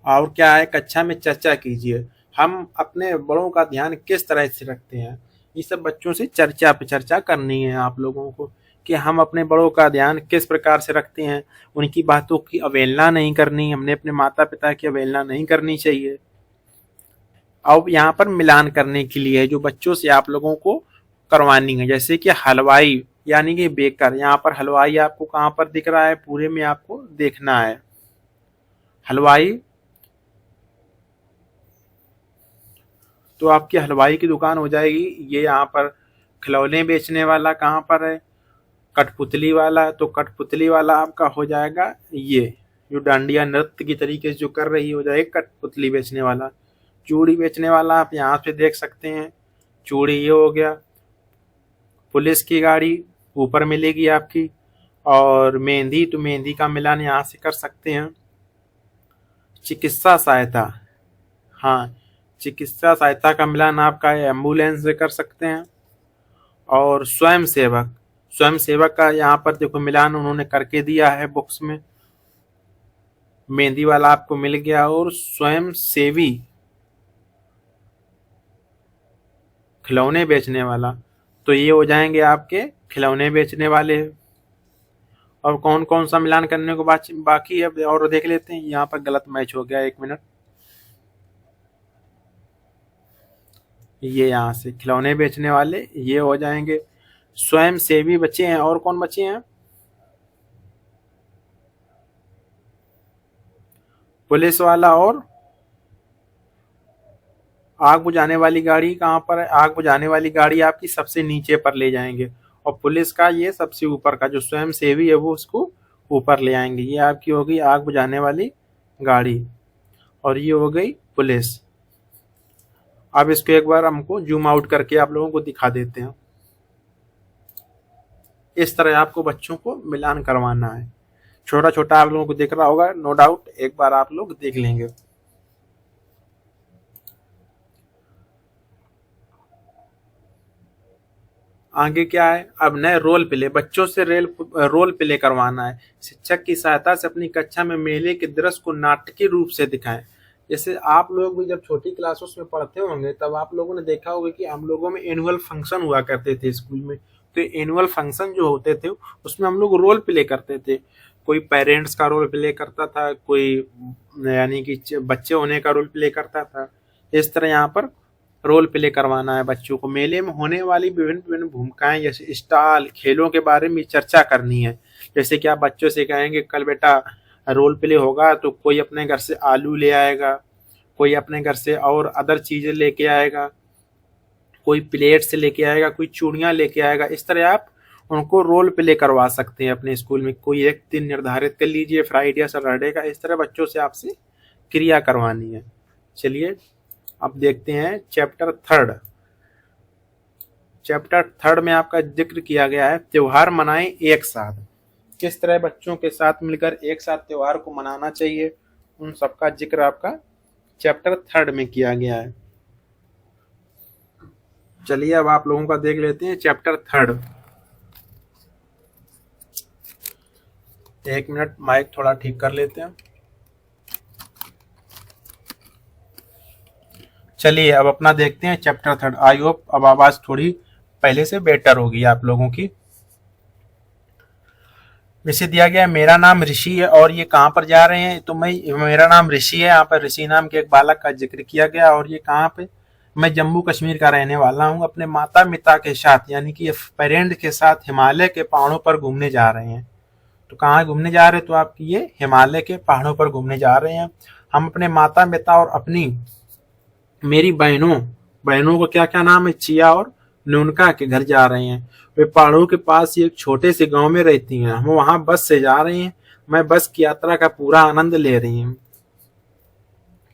और क्या है, कक्षा में चर्चा कीजिए। हम अपने बड़ों का ध्यान किस तरह से रखते हैं, ये सब बच्चों से चर्चा पे चर्चा करनी है आप लोगों को, कि हम अपने बड़ों का ध्यान किस प्रकार से रखते हैं। उनकी बातों की अवहेलना नहीं करनी, हमने अपने माता पिता की अवहेलना नहीं करनी चाहिए। अब यहाँ पर मिलान करने के लिए जो बच्चों से आप लोगों को करवानी है, जैसे कि हलवाई यानी कि बेकर। यहाँ पर हलवाई आपको कहाँ पर दिख रहा है, पूरे में आपको देखना है। हलवाई, तो आपकी हलवाई की दुकान हो जाएगी। ये यहाँ पर खिलौने बेचने वाला कहाँ पर है, कठपुतली वाला। तो कठपुतली वाला आपका हो जाएगा ये जो डांडिया नृत्य की तरीके से जो कर रही हो जाएगा कठपुतली बेचने वाला। चूड़ी बेचने वाला आप यहाँ पे देख सकते हैं, चूड़ी ये हो गया। पुलिस की गाड़ी ऊपर मिलेगी आपकी। और मेहंदी, तो मेहंदी का मिलान यहाँ से कर सकते हैं। चिकित्सा सहायता, हाँ, चिकित्सा सहायता का मिलान आपका एम्बुलेंस से कर सकते हैं। और स्वयं सेवक, स्वयं सेवक का यहाँ पर देखो मिलान उन्होंने करके दिया है बुक्स में। मेहंदी वाला आपको मिल गया। और स्वयं सेवी, खिलौने बेचने वाला, तो ये हो जाएंगे आपके खिलौने बेचने वाले। और कौन कौन सा मिलान करने को बाकी है और देख लेते हैं। यहाँ पर गलत मैच हो गया, 1 मिनट। ये यहाँ से खिलौने बेचने वाले ये हो जाएंगे। स्वयं सेवी बच्चे हैं। और कौन बच्चे हैं? पुलिस वाला और आग बुझाने वाली गाड़ी कहाँ पर है? आग बुझाने वाली गाड़ी आपकी सबसे नीचे पर ले जाएंगे। और पुलिस का ये सबसे ऊपर का जो स्वयं सेवी है वो उसको ऊपर ले आएंगे। ये आपकी हो गई आग बुझाने वाली गाड़ी। और ये हो गई पुलिस। अब इसको एक बार हमको जूम आउट करके आप लोगों को दिखा देते हैं। इस तरह आपको बच्चों को मिलान करवाना है। छोटा छोटा आप लोगों को दिख रहा होगा, नो डाउट, एक बार आप लोग देख लेंगे। आगे क्या है? अब नए रोल प्ले, बच्चों से रोल प्ले करवाना है। शिक्षक की सहायता से अपनी कक्षा में मेले के दृश्य को नाटकीय रूप से दिखाएं। जैसे आप लोग भी जब छोटी क्लासों में पढ़ते होंगे तब आप लोगों ने देखा होगा कि हम लोगों में एनुअल फंक्शन हुआ करते थे स्कूल में। तो एनुअल फंक्शन जो होते थे उसमें हम लोग रोल प्ले करते थे। कोई पेरेंट्स का रोल प्ले करता था, कोई यानी कि बच्चे होने का रोल प्ले करता था। इस तरह यहाँ पर रोल प्ले करवाना है बच्चों को। मेले में होने वाली विभिन्न विभिन्न भूमिकाएं जैसे स्टॉल, खेलों के बारे में चर्चा करनी है। जैसे कि आप बच्चों से कहेंगे कल बेटा रोल प्ले होगा तो कोई अपने घर से आलू ले आएगा, कोई अपने घर से और अदर चीजें लेके आएगा, कोई प्लेट से लेके आएगा, कोई चूड़ियां लेके आएगा। इस तरह आप उनको रोल प्ले करवा सकते हैं अपने स्कूल में। कोई एक दिन निर्धारित कर लीजिए, फ्राइडे या सैटरडे का। इस तरह बच्चों से आपसे क्रिया करवानी है। चलिए अब देखते हैं चैप्टर 3। चैप्टर 3 में आपका जिक्र किया गया है त्योहार मनाएं एक साथ। किस तरह बच्चों के साथ मिलकर एक साथ त्योहार को मनाना चाहिए, उन सबका जिक्र आपका चैप्टर 3 में किया गया है। चलिए अब आप लोगों का देख लेते हैं चैप्टर 3। 1 मिनट, माइक थोड़ा ठीक कर लेते हैं। चलिए अब अपना देखते हैं चैप्टर 3। आई होप अब आवाज थोड़ी पहले से बेटर होगी आप लोगों की। वैसे दिया गया है मेरा नाम ऋषि है और ये कहाँ पर जा रहे हैं, तो मेरा नाम ऋषि है। यहाँ पर ऋषि नाम के एक बालक का जिक्र किया गया। और ये कहाँ पे? मैं जम्मू कश्मीर का रहने वाला हूँ। अपने माता पिता के साथ यानी कि पेरेंट के साथ हिमालय के पहाड़ों पर घूमने जा रहे हैं। तो कहाँ घूमने जा रहे हैं? तो आपकी ये हिमालय के पहाड़ों पर घूमने जा रहे हैं। हम अपने माता पिता और अपनी मेरी बहनों को क्या क्या नाम है, चिया और नुनका के घर जा रहे हैं। वे पहाड़ों के पास ही एक छोटे से गांव में रहती हैं। हम वहां बस से जा रहे हैं। मैं बस की यात्रा का पूरा आनंद ले रही हूँ।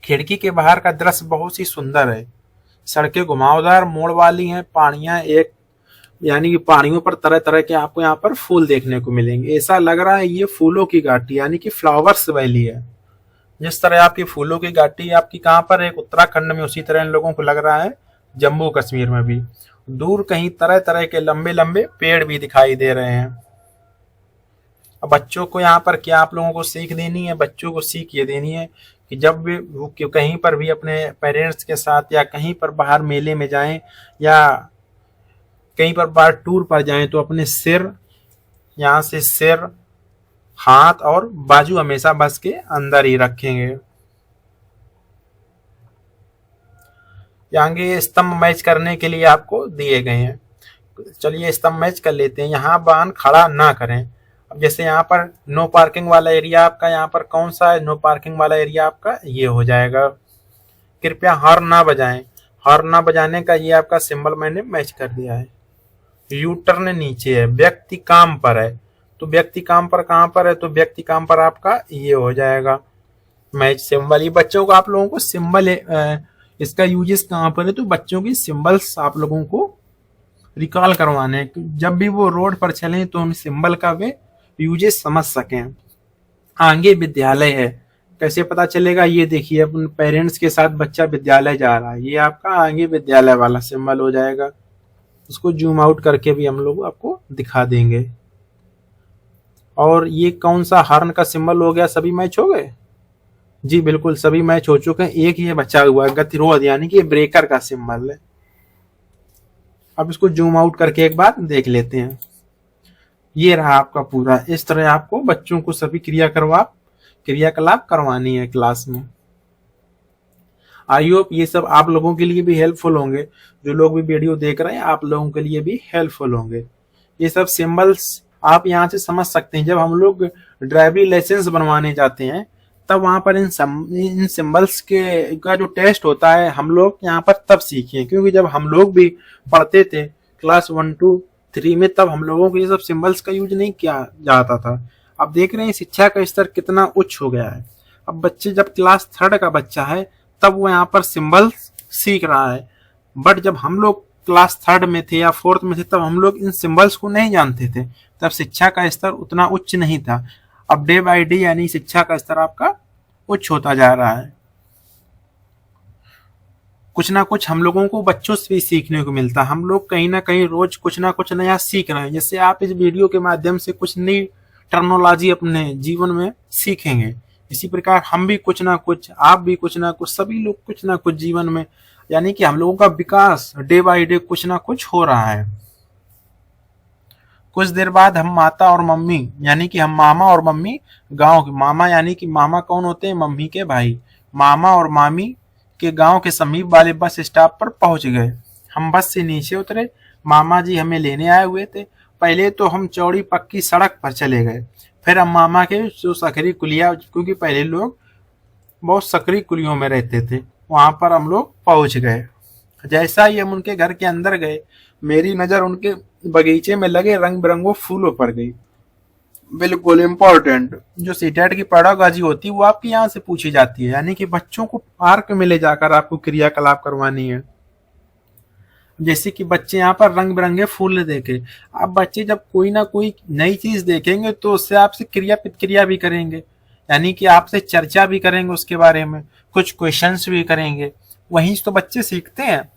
खिड़की के बाहर का दृश्य बहुत ही सुंदर है। सड़कें घुमावदार मोड़ वाली हैं। पहाड़ियां एक यानी कि पहाड़ियों पर तरह तरह के आपको यहाँ पर फूल देखने को मिलेंगे। ऐसा लग रहा है ये फूलों की घाटी यानी कि फ्लावर्स वैली है। जिस तरह आपकी फूलों की घाटी आपकी कहाँ पर है? उत्तराखंड में, उसी तरह इन लोगों को लग रहा है जम्मू कश्मीर में भी। दूर कहीं तरह तरह के लंबे लंबे पेड़ भी दिखाई दे रहे हैं। अब बच्चों को यहाँ पर क्या आप लोगों को सीख देनी है? बच्चों को सीख ये देनी है कि जब भी वो कहीं पर भी अपने पेरेंट्स के साथ या कहीं पर बाहर मेले में जाएं या कहीं पर बाहर टूर पर जाएं तो अपने सिर, यहाँ से सिर, हाथ और बाजू हमेशा बस के अंदर ही रखेंगे। आगे स्तंभ मैच करने के लिए आपको दिए गए हैं। चलिए स्तंभ मैच कर लेते हैं। यहाँ वाहन खड़ा ना करें। अब जैसे यहाँ पर नो पार्किंग वाला एरिया आपका यहाँ पर कौन सा है? नो पार्किंग वाला एरिया आपका ये हो जाएगा। कृपया हॉर्न ना बजाएं। हॉर्न ना बजाने का ये आपका सिंबल मैंने मैच कर दिया है। यू टर्न नीचे है। व्यक्ति काम पर है, तो व्यक्ति काम पर कहाँ पर है? तो व्यक्ति काम पर आपका ये हो जाएगा मैच सिंबल। ये बच्चों को आप लोगों को सिंबल इसका यूजेस कहाँ पर है, तो बच्चों की सिंबल्स आप लोगों को रिकॉल करवाने हैं। जब भी वो रोड पर चलें तो हम सिंबल का वे यूजेस समझ सकें। आगे विद्यालय है, कैसे पता चलेगा, ये देखिए अपने पेरेंट्स के साथ बच्चा विद्यालय जा रहा है, ये आपका आगे विद्यालय वाला सिंबल हो जाएगा। उसको जूम आउट करके भी हम लोग आपको दिखा देंगे। और ये कौन सा हॉर्न का सिंबल हो गया, सभी मैच हो गए? जी बिल्कुल, सभी मैच हो चुके हैं, एक ही बचा हुआ है गतिरोध, यानी कि ब्रेकर का सिंबल है। अब इसको जूम आउट करके एक बार देख लेते हैं। ये रहा आपका पूरा, इस तरह आपको बच्चों को सभी क्रियाकलाप करवानी है क्लास में। आई होप ये सब आप लोगों के लिए भी हेल्पफुल होंगे, जो लोग भी वीडियो देख रहे हैं आप लोगों के लिए भी हेल्पफुल होंगे। ये सब सिंबल्स आप यहाँ से समझ सकते हैं। जब हम लोग ड्राइविंग लाइसेंस बनवाने जाते हैं तब वहां पर इन सिंबल्स के का जो टेस्ट होता है हम लोग यहाँ पर तब सीखे, क्योंकि जब हम लोग भी पढ़ते थे क्लास 1 2 3 में, तब हम लोगों को ये सब सिंबल्स का यूज नहीं किया जाता था। अब देख रहे हैं शिक्षा का स्तर कितना उच्च हो गया है। अब बच्चे जब क्लास 3 का बच्चा है तब वो यहाँ पर सिंबल्स सीख रहा है, बट जब हम लोग क्लास 3 में थे या 4th में थे तब हम लोग इन सिंबल्स को नहीं जानते थे, तब शिक्षा का स्तर उतना उच्च नहीं था। अब डे बाय डे यानी शिक्षा का स्तर आपका उच्च होता जा रहा है। कुछ ना कुछ हम लोगों को बच्चों से भी सीखने को मिलता है, हम लोग कहीं ना कहीं रोज कुछ ना कुछ नया सीख रहे हैं। जैसे आप इस वीडियो के माध्यम से कुछ नई टर्मिनोलॉजी अपने जीवन में सीखेंगे, इसी प्रकार हम भी कुछ ना कुछ, आप भी कुछ ना कुछ, सभी लोग कुछ ना कुछ जीवन में, यानी कि हम लोगों का विकास डे बाय डे कुछ ना कुछ हो रहा है। कुछ देर बाद हम माता और मम्मी यानी कि हम मामा और मम्मी गांव के, मामा यानी कि मामा कौन होते हैं, मम्मी के भाई, मामा और मामी के गांव के समीप वाले बस स्टॉप पर पहुंच गए। हम बस से नीचे उतरे, मामा जी हमें लेने आए हुए थे। पहले तो हम चौड़ी पक्की सड़क पर चले गए, फिर हम मामा के जो सकरी कुलिया, क्योंकि पहले लोग बहुत सकरी कुलियों में रहते थे, वहां पर हम लोग पहुंच गए। जैसा ही हम उनके घर के अंदर गए, मेरी नजर उनके बगीचे में लगे रंग बिरंगों फूलों पर गई। बिल्कुल इम्पोर्टेंट, जो सीटेट की पेडागॉजी होती है वो आपकी यहाँ से पूछी जाती है, यानी कि बच्चों को पार्क में ले जाकर आपको क्रियाकलाप करवानी है। जैसे कि बच्चे यहाँ पर रंग बिरंगे फूल देखे, अब बच्चे जब कोई ना कोई नई चीज देखेंगे तो उससे आपसे क्रिया प्रतिक्रिया भी करेंगे, यानी कि आपसे चर्चा भी करेंगे उसके बारे में, कुछ क्वेश्चंस भी करेंगे, वहीं तो बच्चे सीखते हैं।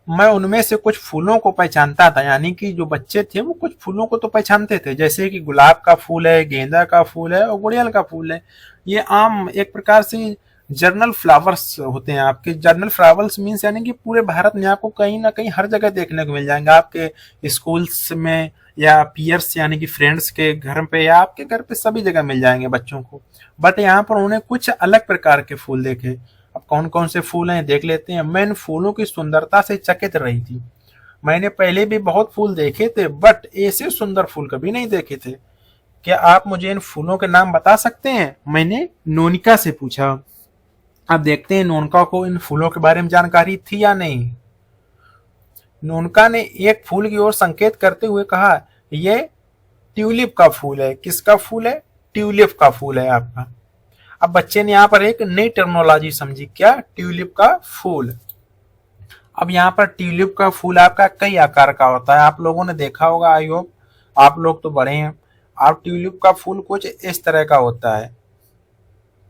मैं उनमें से कुछ फूलों को पहचानता था, यानी कि जो बच्चे थे वो कुछ फूलों को तो पहचानते थे, जैसे कि गुलाब का फूल है, गेंदा का फूल है और गुड़ियल का फूल है। ये आम एक प्रकार से जर्नल फ्लावर्स होते हैं आपके। जर्नल फ्लावर्स मीन्स यानी कि पूरे भारत में आपको कहीं ना कहीं हर जगह देखने को मिल जाएंगे, आपके स्कूल्स में या पीयर्स यानी कि फ्रेंड्स के घर पे या आपके घर पे, सभी जगह मिल जाएंगे बच्चों को। बट यहाँ पर उन्हें कुछ अलग प्रकार के फूल देखे। अब कौन कौन से फूल हैं देख लेते हैं। मैं इन फूलों की सुंदरता से चकित रही थी। मैंने पहले भी बहुत फूल देखे थे, बट ऐसे सुंदर फूल कभी नहीं देखे थे। क्या आप मुझे इन फूलों के नाम बता सकते हैं, मैंने नोनिका से पूछा। अब देखते हैं नोनिका को इन फूलों के बारे में जानकारी थी या नहीं। नोनिका ने एक फूल की ओर संकेत करते हुए कहा, यह ट्यूलिप का फूल है। किसका फूल है? ट्यूलिप का फूल है आपका। अब बच्चे ने यहाँ पर एक नई टर्मिनोलॉजी समझी, क्या? ट्यूलिप का फूल। अब यहाँ पर ट्यूलिप का फूल आपका कई आकार का होता है, आप लोगों ने देखा होगा, आई होप आप लोग तो बड़े हैं। आप ट्यूलिप का फूल कुछ इस तरह का होता है,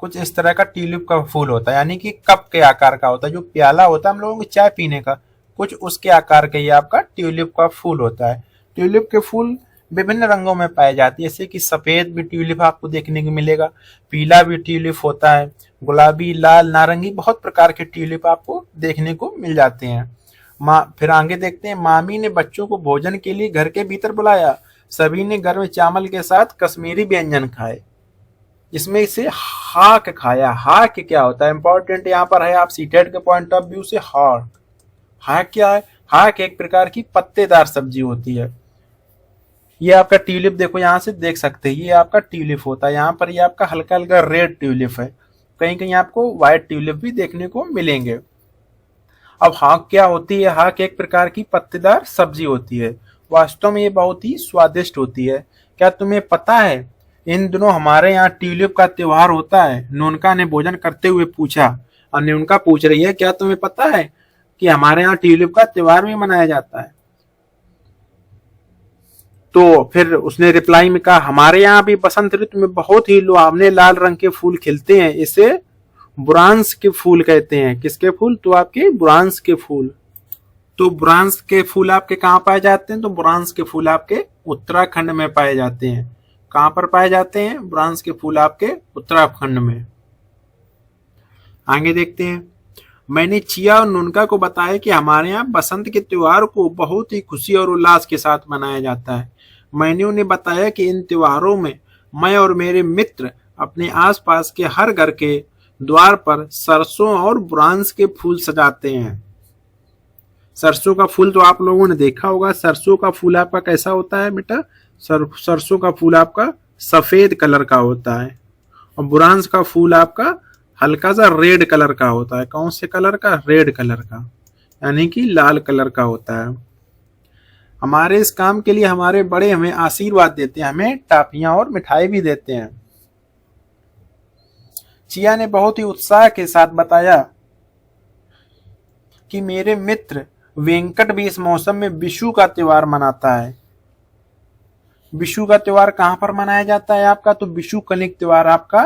कुछ इस तरह का ट्यूलिप का फूल होता है, यानी कि कप के आकार का होता है। जो प्याला होता है हम लोगों के चाय पीने का, कुछ उसके आकार का ये आपका ट्यूलिप का फूल होता है। ट्यूलिप के फूल विभिन्न रंगों में पाए जाते हैं, जैसे कि सफेद भी ट्यूलिप आपको देखने को मिलेगा, पीला भी ट्यूलिप होता है, गुलाबी, लाल, नारंगी, बहुत प्रकार के ट्यूलिप आपको देखने को मिल जाते हैं। फिर आगे देखते हैं, मामी ने बच्चों को भोजन के लिए घर के भीतर बुलाया। सभी ने गर्म चावल के साथ कश्मीरी व्यंजन खाए, इसमें से हाक खाया। हाक क्या होता है, इंपॉर्टेंट यहाँ पर है, आप सीटेट के पॉइंट ऑफ व्यू से हाक क्या है? हाक एक प्रकार की पत्तेदार सब्जी होती है। ये आपका ट्यूलिप देखो, यहाँ से देख सकते हैं, ये आपका ट्यूलिप होता है। यहाँ पर ये आपका हल्का हल्का रेड ट्यूलिप है, कहीं कहीं आपको व्हाइट ट्यूलिप भी देखने को मिलेंगे। अब हाक क्या होती है? हाक एक प्रकार की पत्तेदार सब्जी होती है, वास्तव में ये बहुत ही स्वादिष्ट होती है। क्या तुम्हें पता है इन दिनों हमारे यहाँ ट्यूलिप का त्योहार होता है? नोनिका ने भोजन करते हुए पूछा। और न्यूनका पूछ रही है क्या तुम्हें पता है कि हमारे यहाँ ट्यूलिप का त्योहार भी मनाया जाता है। तो फिर उसने रिप्लाई में कहा हमारे यहाँ भी बसंत ऋतु में बहुत ही लुभावने लाल रंग के फूल खिलते हैं, इसे बुरांस के फूल कहते हैं। किसके फूल? तो आपके बुरांस के फूल। तो बुरांस के फूल आपके कहाँ पाए जाते हैं? तो बुरांस के फूल आपके उत्तराखंड में पाए जाते हैं। कहाँ पर पाए जाते हैं? बुरांस के फूल आपके उत्तराखंड में। आगे देखते हैं। मैंने चिया और नुनका को बताया कि हमारे यहाँ बसंत के त्योहार को बहुत ही खुशी और उल्लास के साथ मनाया जाता है। मैंने उन्हें बताया कि इन त्योहारों में मैं और मेरे मित्र अपने आसपास के हर घर के द्वार पर सरसों और बुरांस के फूल सजाते हैं। सरसों का फूल तो आप लोगों ने देखा होगा। सरसों का फूल आपका कैसा होता है बेटा? सरसों का फूल आपका सफेद कलर का होता है और बुरांस का फूल आपका हल्का सा रेड कलर का होता है। कौन से कलर का? रेड कलर का, यानी कि लाल कलर का होता है। हमारे इस काम के लिए हमारे बड़े हमें आशीर्वाद देते हैं, हमें टाफियां और मिठाई भी देते हैं। चिया ने बहुत ही उत्साह के साथ बताया कि मेरे मित्र वेंकट भी इस मौसम में विशु का त्योहार मनाता है। विशु का त्योहार कहां पर मनाया जाता है आपका? तो विशु कनिक त्योहार आपका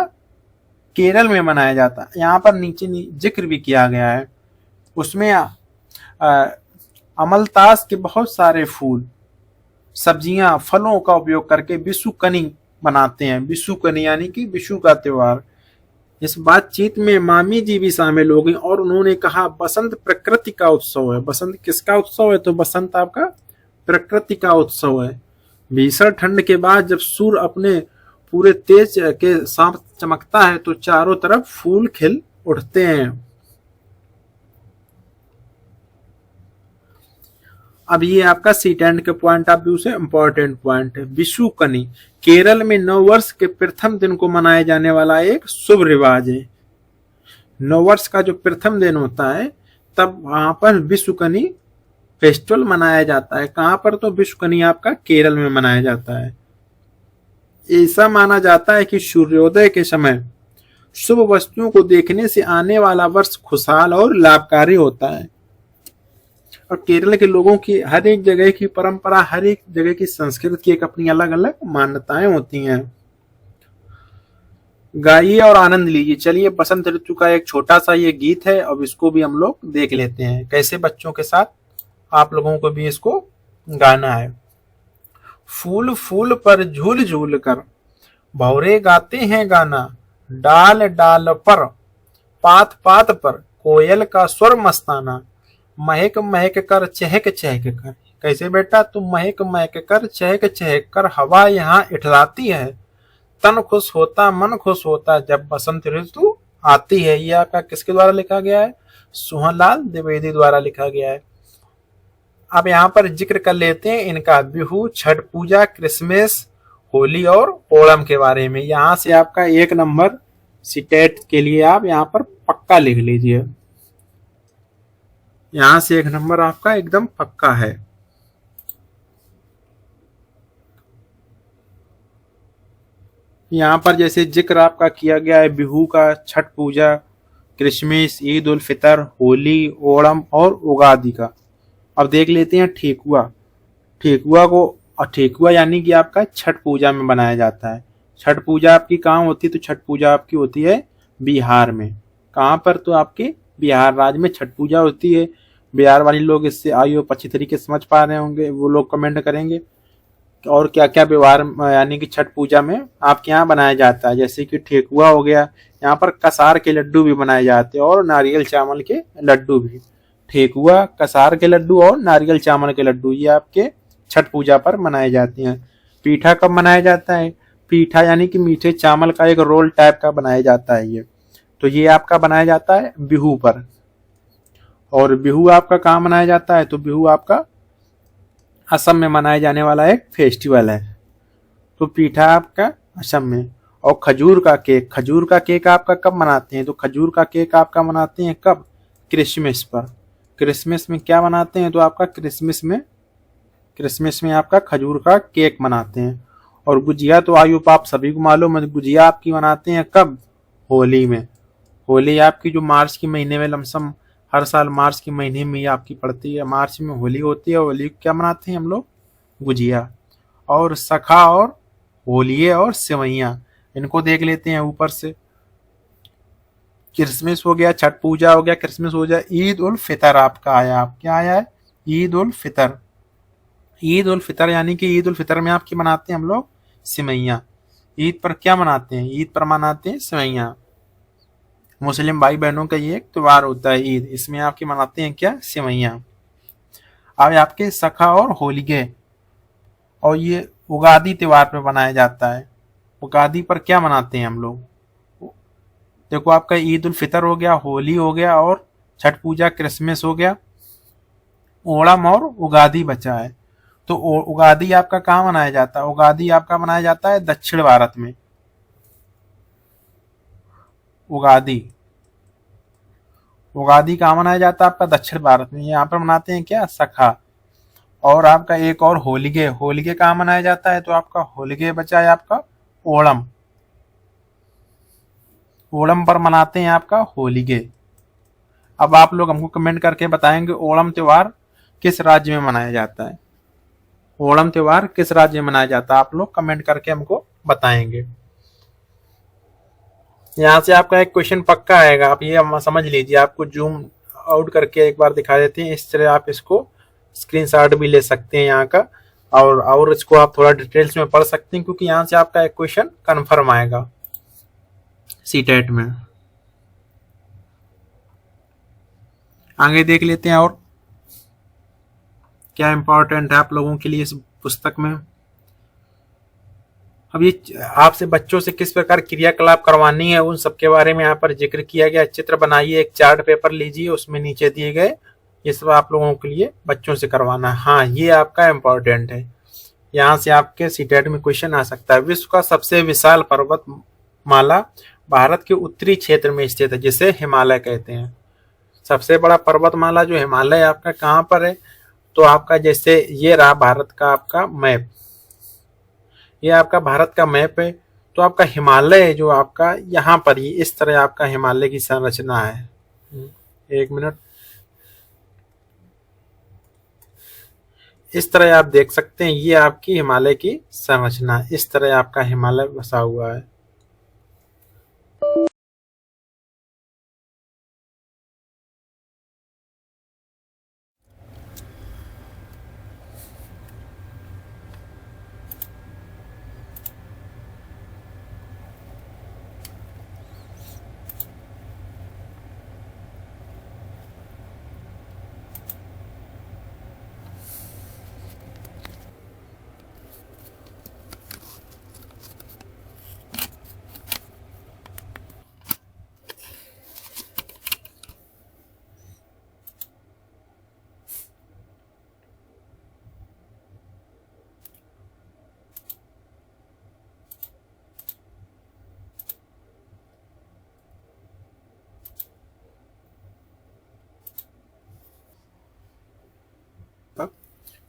केरल में मनाया जाता है। यहाँ पर नीचे जिक्र भी किया गया है। उसमें अमलतास के बहुत सारे फूल, सब्जियां, फलों का उपयोग करके विशुकनी बनाते हैं। विशुकनी यानी कि विशु का त्योहार। इस बातचीत में मामी जी भी शामिल हो गई और उन्होंने कहा बसंत प्रकृति का उत्सव है। बसंत किसका उत्सव है? तो बसंत आपका प्रकृति का उत्सव है। भीषण ठंड के बाद जब सूर्य अपने पूरे तेज के साथ चमकता है तो चारों तरफ फूल खिल उठते हैं। अब ये आपका सीटेंड के पॉइंट ऑफ व्यू से इंपॉर्टेंट पॉइंट है। विशुकनी केरल में नववर्ष के प्रथम दिन को मनाए जाने वाला एक शुभ रिवाज है। नववर्ष का जो प्रथम दिन होता है तब वहां पर विशुकनी फेस्टिवल मनाया जाता है। कहां पर? तो विशुकनी आपका केरल में मनाया जाता है। ऐसा माना जाता है कि सूर्योदय के समय शुभ वस्तुओं को देखने से आने वाला वर्ष खुशहाल और लाभकारी होता है। और केरल के लोगों की हर एक जगह की परंपरा, हर एक जगह की संस्कृति की एक अपनी अलग अलग मान्यताएं होती हैं। गाइए और आनंद लीजिए। चलिए बसंत ऋतु का एक छोटा सा ये गीत है, अब इसको भी हम लोग देख लेते हैं कैसे बच्चों के साथ आप लोगों को भी इसको गाना है। फूल फूल पर झूल झूल कर भौरे गाते हैं गाना, डाल डाल पर पात पात पर कोयल का स्वर मस्ताना, महक महक कर चहक चहक कर। कैसे बेटा? तुम महक महक कर चहक चहक कर हवा यहाँ इठलाती है, तन खुश होता मन खुश होता जब बसंत ऋतु आती है। यह आपका किसके द्वारा लिखा गया है? सोहनलाल द्विवेदी द्वारा लिखा गया है। अब यहाँ पर जिक्र कर लेते हैं इनका बिहू, छठ पूजा, क्रिसमस, होली और ओणम के बारे में। यहाँ से आपका 1 नंबर सीटेट के लिए आप यहाँ पर पक्का लिख लीजिए। यहां से 1 नंबर आपका एकदम पक्का है। यहाँ पर जैसे जिक्र आपका किया गया है बिहू का, छठ पूजा, क्रिसमस, ईद उल फितर, होली, ओणम और उगादि का। अब देख लेते हैं ठेकुआ। ठेकुआ यानी कि आपका छठ पूजा में बनाया जाता है। छठ पूजा आपकी कहाँ होती है? तो छठ पूजा आपकी होती है बिहार में। कहाँ पर? तो आपके बिहार राज्य में छठ पूजा होती है। बिहार वाले लोग इससे आयु अच्छी तरीके से समझ पा रहे होंगे, वो लोग कमेंट करेंगे। और क्या क्या व्यवहार यानी कि छठ पूजा में आपके यहाँ बनाया जाता है, जैसे कि ठेकुआ हो गया, यहाँ पर कसार के लड्डू भी बनाए जाते हैं और नारियल चावल के लड्डू भी। ठेकुआ, कसार के लड्डू और नारियल चावल के लड्डू ये आपके छठ पूजा पर मनाए जाते हैं। पीठा कब मनाया जाता है? पीठा यानी कि मीठे चावल का एक रोल टाइप का बनाया जाता है ये, तो ये आपका बनाया जाता है बिहू पर। और बिहू आपका कहाँ मनाया जाता है? तो बिहू आपका असम में मनाए जाने वाला एक फेस्टिवल है। तो पीठा आपका असम में। और खजूर का केक आपका कब मनाते हैं? तो खजूर का केक आपका मनाते हैं कब? क्रिसमस पर। क्रिसमस में क्या मनाते हैं? तो आपका क्रिसमस में आपका खजूर का केक मनाते हैं। और गुजिया तो आयु आप सभी को मालूम है, गुजिया आपकी मनाते हैं कब? होली में। होली आपकी जो मार्च के महीने में लमसम हर साल मार्च के महीने में ही आपकी पड़ती है। मार्च में होली होती है। होली को क्या मनाते हैं हम लोग? गुजिया। और सखा और होलिये और सेवैयाँ, इनको देख लेते हैं ऊपर से। क्रिसमस हो गया, छठ पूजा हो गया, क्रिसमस हो गया, ईद उल फितर आपका आया। आप क्या आया है? ईद उल फितर। ईद उल फितर यानी कि ईद उल फितर में आपकी मनाते हैं हम लोग सेवैयाँ। ईद पर क्या मनाते हैं? ईद पर मनाते हैं सेवैयाँ। मुस्लिम भाई बहनों का ये एक त्योहार होता है ईद, इसमें आपके मनाते हैं क्या? सेवैयाँ। अब आपके सखा और होलिगे, और ये उगादी त्योहार पे मनाया जाता है। उगादी पर क्या मनाते हैं हम लोग? देखो आपका ईद उल फितर हो गया, होली हो गया और छठ पूजा क्रिसमस हो गया, ओणम और उगादी बचा है। तो उगादी आपका कहाँ मनाया जाता है? उगादी आपका मनाया जाता है दक्षिण भारत में। उगादी उगादी कहाँ मनाया जाता है आपका? दक्षिण भारत में। यहाँ पर मनाते हैं क्या? सखा। और आपका एक और होलिगे। होलिगे कहाँ मनाया जाता है? तो आपका होलिगे बचा है आपका ओणम। ओणम पर मनाते हैं आपका होलिगे। अब आप लोग हमको कमेंट करके बताएंगे ओणम त्योहार किस राज्य में मनाया जाता है? ओणम त्योहार किस राज्य में मनाया जाता है? आप लोग कमेंट करके हमको बताएंगे। यहाँ से आपका एक क्वेश्चन पक्का आएगा, आप ये समझ लीजिए। आपको जूम आउट करके एक बार दिखा देते हैं, इस तरह आप इसको स्क्रीनशॉट भी ले सकते हैं यहाँ का, और इसको आप थोड़ा डिटेल्स में पढ़ सकते हैं, क्योंकि यहाँ से आपका एक क्वेश्चन कन्फर्म आएगा सीटेट में। आगे देख लेते हैं और क्या इंपॉर्टेंट है आप लोगों के लिए इस पुस्तक में। अब ये आपसे बच्चों से किस प्रकार क्रियाकलाप करवानी है उन सबके बारे में यहाँ पर जिक्र किया गया। चित्र बनाइए, एक चार्ट पेपर लीजिए, उसमें नीचे दिए गए ये सब आप लोगों के लिए बच्चों से करवाना है। हाँ, ये आपका इम्पोर्टेंट है, यहाँ से आपके सीटेट में क्वेश्चन आ सकता है। विश्व का सबसे विशाल पर्वत माला भारत के उत्तरी क्षेत्र में स्थित है, जिसे हिमालय कहते हैं। सबसे बड़ा पर्वतमाला जो हिमालय आपका कहाँ पर है? तो आपका जैसे ये रहा भारत का आपका मैप, ये आपका भारत का मैप है। तो आपका हिमालय जो आपका यहाँ पर ही इस तरह आपका हिमालय की संरचना है। एक मिनट, इस तरह आप देख सकते हैं, ये आपकी हिमालय की संरचना, इस तरह आपका हिमालय बसा हुआ है।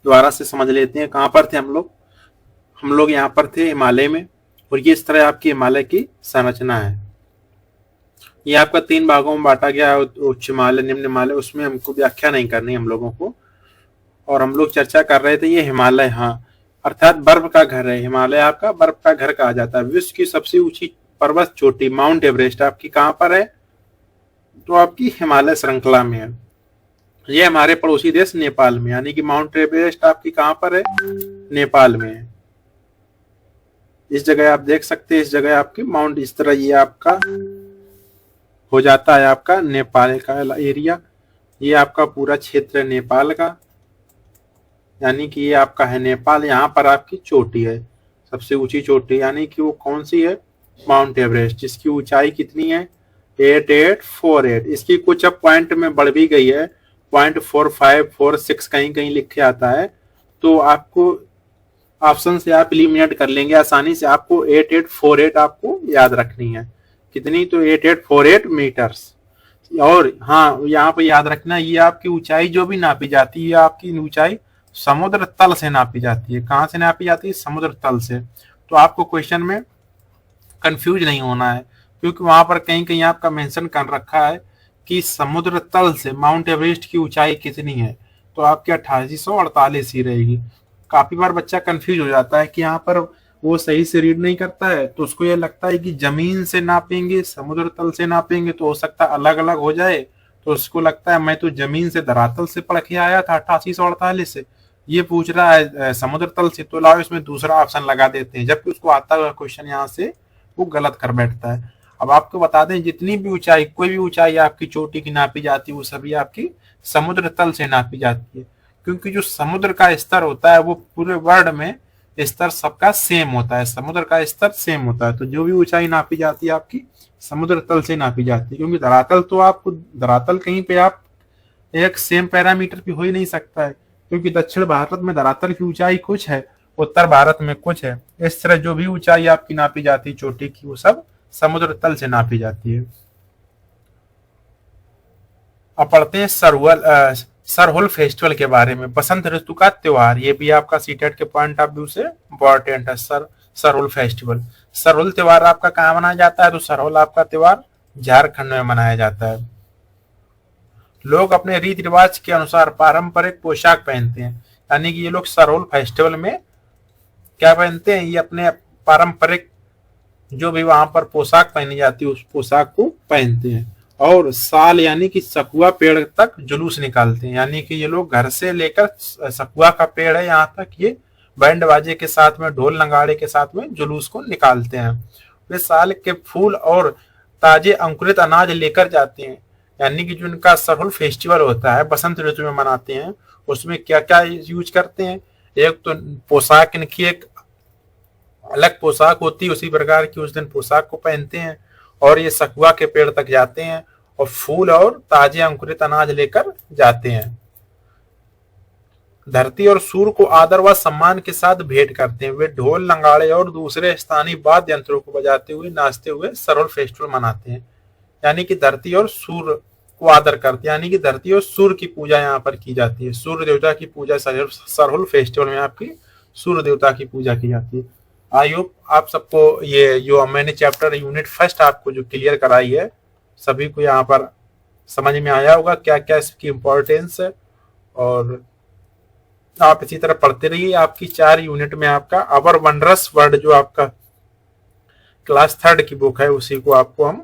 दोबारा से समझ लेते हैं, कहाँ पर थे हम लोग यहाँ पर थे हिमालय में, और ये इस तरह आपकी हिमालय की संरचना है। ये आपका 3 भागों में बांटा गया है, उच्च हिमालय, निम्न हिमालय। उसमें हमको व्याख्या नहीं करनी हम लोगों को, और हम लोग चर्चा कर रहे थे ये हिमालय, हाँ, अर्थात बर्फ का घर है। हिमालय आपका बर्फ का घर कहा जाता है। विश्व की सबसे ऊंची पर्वत चोटी माउंट एवरेस्ट आपकी कहाँ पर है? तो आपकी हिमालय श्रृंखला में है। ये हमारे पड़ोसी देश नेपाल में, यानी कि माउंट एवरेस्ट आपकी कहाँ पर है? नेपाल में है। इस जगह आप देख सकते हैं, इस जगह आपकी माउंट, इस तरह ये आपका हो जाता है आपका नेपाल का एरिया। ये आपका पूरा क्षेत्र है नेपाल का, यानी कि ये आपका है नेपाल। यहाँ पर आपकी चोटी है, सबसे ऊंची चोटी, यानी कि वो कौन सी है? माउंट एवरेस्ट, जिसकी ऊंचाई कितनी है? 8848। इसकी कुछ अब पॉइंट में बढ़ भी गई है, 0.4546 कहीं कहीं लिखे आता है। तो आपको ऑप्शन से आप एलिमिनेट कर लेंगे आसानी से। आपको 8848 आपको याद रखनी है। कितनी? तो 8848 मीटर्स। और हाँ, यहाँ पे याद रखना, ये आपकी ऊंचाई जो भी नापी जाती है, आपकी ऊंचाई समुद्र तल से नापी जाती है। कहाँ से नापी जाती है? समुद्र तल से। तो आपको क्वेश्चन में कंफ्यूज नहीं होना है। क्योंकि वहां पर कहीं कहीं आपका मेंशन कर रखा है कि समुद्र तल से माउंट एवरेस्ट की ऊंचाई कितनी है, तो आपकी 8848 ही रहेगी। काफी बार बच्चा कंफ्यूज हो जाता है कि यहाँ पर वो सही से रीड नहीं करता है, तो उसको ये लगता है कि जमीन से नापेंगे समुद्र तल से नापेंगे तो हो सकता है अलग अलग हो जाए, तो उसको लगता है मैं तो जमीन से धरातल से पढ़ के आया था 8848 से, ये पूछ रहा है समुद्र तल से, तो लाओ इसमें दूसरा ऑप्शन लगा देते हैं, जबकि उसको आता हुआ क्वेश्चन यहाँ से वो गलत कर बैठता है। अब आपको बता दें, जितनी भी ऊंचाई, कोई भी ऊंचाई आपकी चोटी की नापी जाती है वो सभी आपकी समुद्र तल से नापी जाती है, क्योंकि जो समुद्र का स्तर होता है वो पूरे वर्ल्ड में स्तर सबका सेम होता है, समुद्र का स्तर सेम होता है, तो जो भी ऊंचाई नापी जाती है आपकी समुद्र तल से नापी जाती है, क्योंकि धरातल तो आपको धरातल कहीं पे आप एक सेम पैरामीटर पे हो ही नहीं सकता है, क्योंकि दक्षिण भारत में धरातल की ऊंचाई कुछ है, उत्तर भारत में कुछ है, इस तरह जो भी ऊंचाई आपकी नापी जाती है चोटी की वो सब समुद्र तल से नापी जाती है। अब पढ़ते हैं सरहुल फेस्टिवल के बारे में, बसंत ऋतु का त्योहार, ये भी आपका सीटेट के पॉइंट ऑफ व्यू से इंपॉर्टेंट है। सरहुल फेस्टिवल, सरहुल त्योहार आपका कहाँ मनाया जाता है, तो सरहुल आपका त्योहार झारखंड में मनाया जाता है। लोग अपने रीति रिवाज के अनुसार पारंपरिक पोशाक पहनते हैं, यानी कि ये लोग सरहुल फेस्टिवल में क्या पहनते हैं, ये अपने पारंपरिक जो भी वहां पर पोशाक पहनी जाती है उस पोशाक को पहनते हैं, और साल यानी कि सकुआ पेड़ तक जुलूस निकालते हैं, यानी कि ये लोग घर से लेकर सकुआ का पेड़ है यहाँ तक ये बैंड बाजे के साथ में ढोल नगाड़े के साथ में जुलूस को निकालते हैं। वे साल के फूल और ताजे अंकुरित अनाज लेकर जाते हैं, यानी कि जो इनका सरहुल फेस्टिवल होता है बसंत ऋतु में मनाते हैं, उसमें क्या क्या यूज करते हैं, एक तो पोशाक, इनकी एक अलग पोशाक होती है, उसी प्रकार की उस दिन पोशाक को पहनते हैं, और ये सकुआ के पेड़ तक जाते हैं और फूल और ताजे अंकुरित अनाज लेकर जाते हैं। धरती और सूर्य को आदर व सम्मान के साथ भेंट करते हैं। वे ढोल नगाड़े और दूसरे स्थानीय वाद्य यंत्रों को बजाते हुए नाचते हुए सरहुल फेस्टिवल मनाते हैं, यानी कि धरती और सूर्य को आदर करते हैं, यानी कि धरती और सूर्य की पूजा यहाँ पर की जाती है, सूर्य देवता की पूजा सरहुल फेस्टिवल में आपकी सूर्य देवता की पूजा की जाती है। आई होप आप सबको ये जो मैंने चैप्टर यूनिट फर्स्ट आपको जो क्लियर कराई है सभी को यहाँ पर समझ में आया होगा क्या क्या इसकी इम्पोर्टेंस है, और आप इसी तरह पढ़ते रहिए। आपकी 4 यूनिट में आपका अवर वंडरस वर्ल्ड जो आपका क्लास 3 की बुक है उसी को आपको हम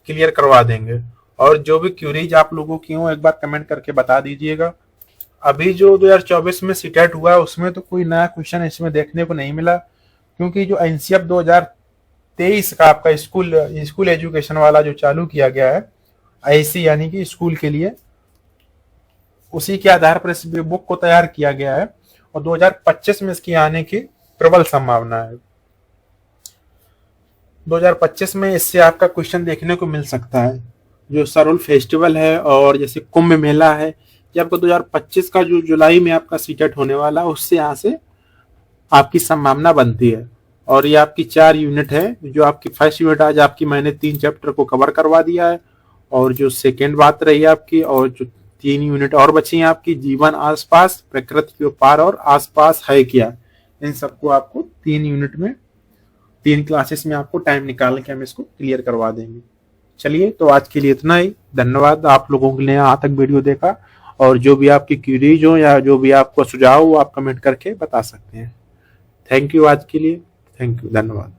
क्लियर करवा देंगे, और जो भी क्यूरीज आप लोगों की हो एक बार कमेंट करके बता दीजिएगा। अभी जो 2024 में सीटेट हुआ है उसमें तो कोई नया क्वेश्चन इसमें देखने को नहीं मिला, क्योंकि जो एनसीएफ 2023 का आपका स्कूल एजुकेशन वाला जो चालू किया गया है आईसी यानी कि स्कूल के लिए, उसी के आधार पर इस बुक को तैयार किया गया है, और 2025 में इसकी आने की प्रबल संभावना है। 2025 में इससे आपका क्वेश्चन देखने को मिल सकता है। जो सरहुल फेस्टिवल है और जैसे कुंभ मेला है, ये आपको 2025 का जो जुलाई में आपका सीटेट होने वाला है उससे यहाँ से आपकी संभावना बनती है। और ये आपकी 4 यूनिट है, जो आपकी फर्स्ट यूनिट आज आपकी मैंने 3 चैप्टर को कवर करवा दिया है, और जो सेकेंड बात रही आपकी, और जो 3 यूनिट और बची हैं आपकी, जीवन आसपास, प्रकृति के पार और आसपास है क्या, इन सबको आपको 3 यूनिट में 3 क्लासेस में आपको टाइम निकाल के हम इसको क्लियर करवा देंगे। चलिए, तो आज के लिए इतना ही। धन्यवाद आप लोगों के लिए यहाँ तक वीडियो देखा, और जो भी आपकी क्यूरीज हो या जो भी आपको सुझाव हो आप कमेंट करके बता सकते हैं। थैंक यू आज के लिए, थैंक यू, धन्यवाद।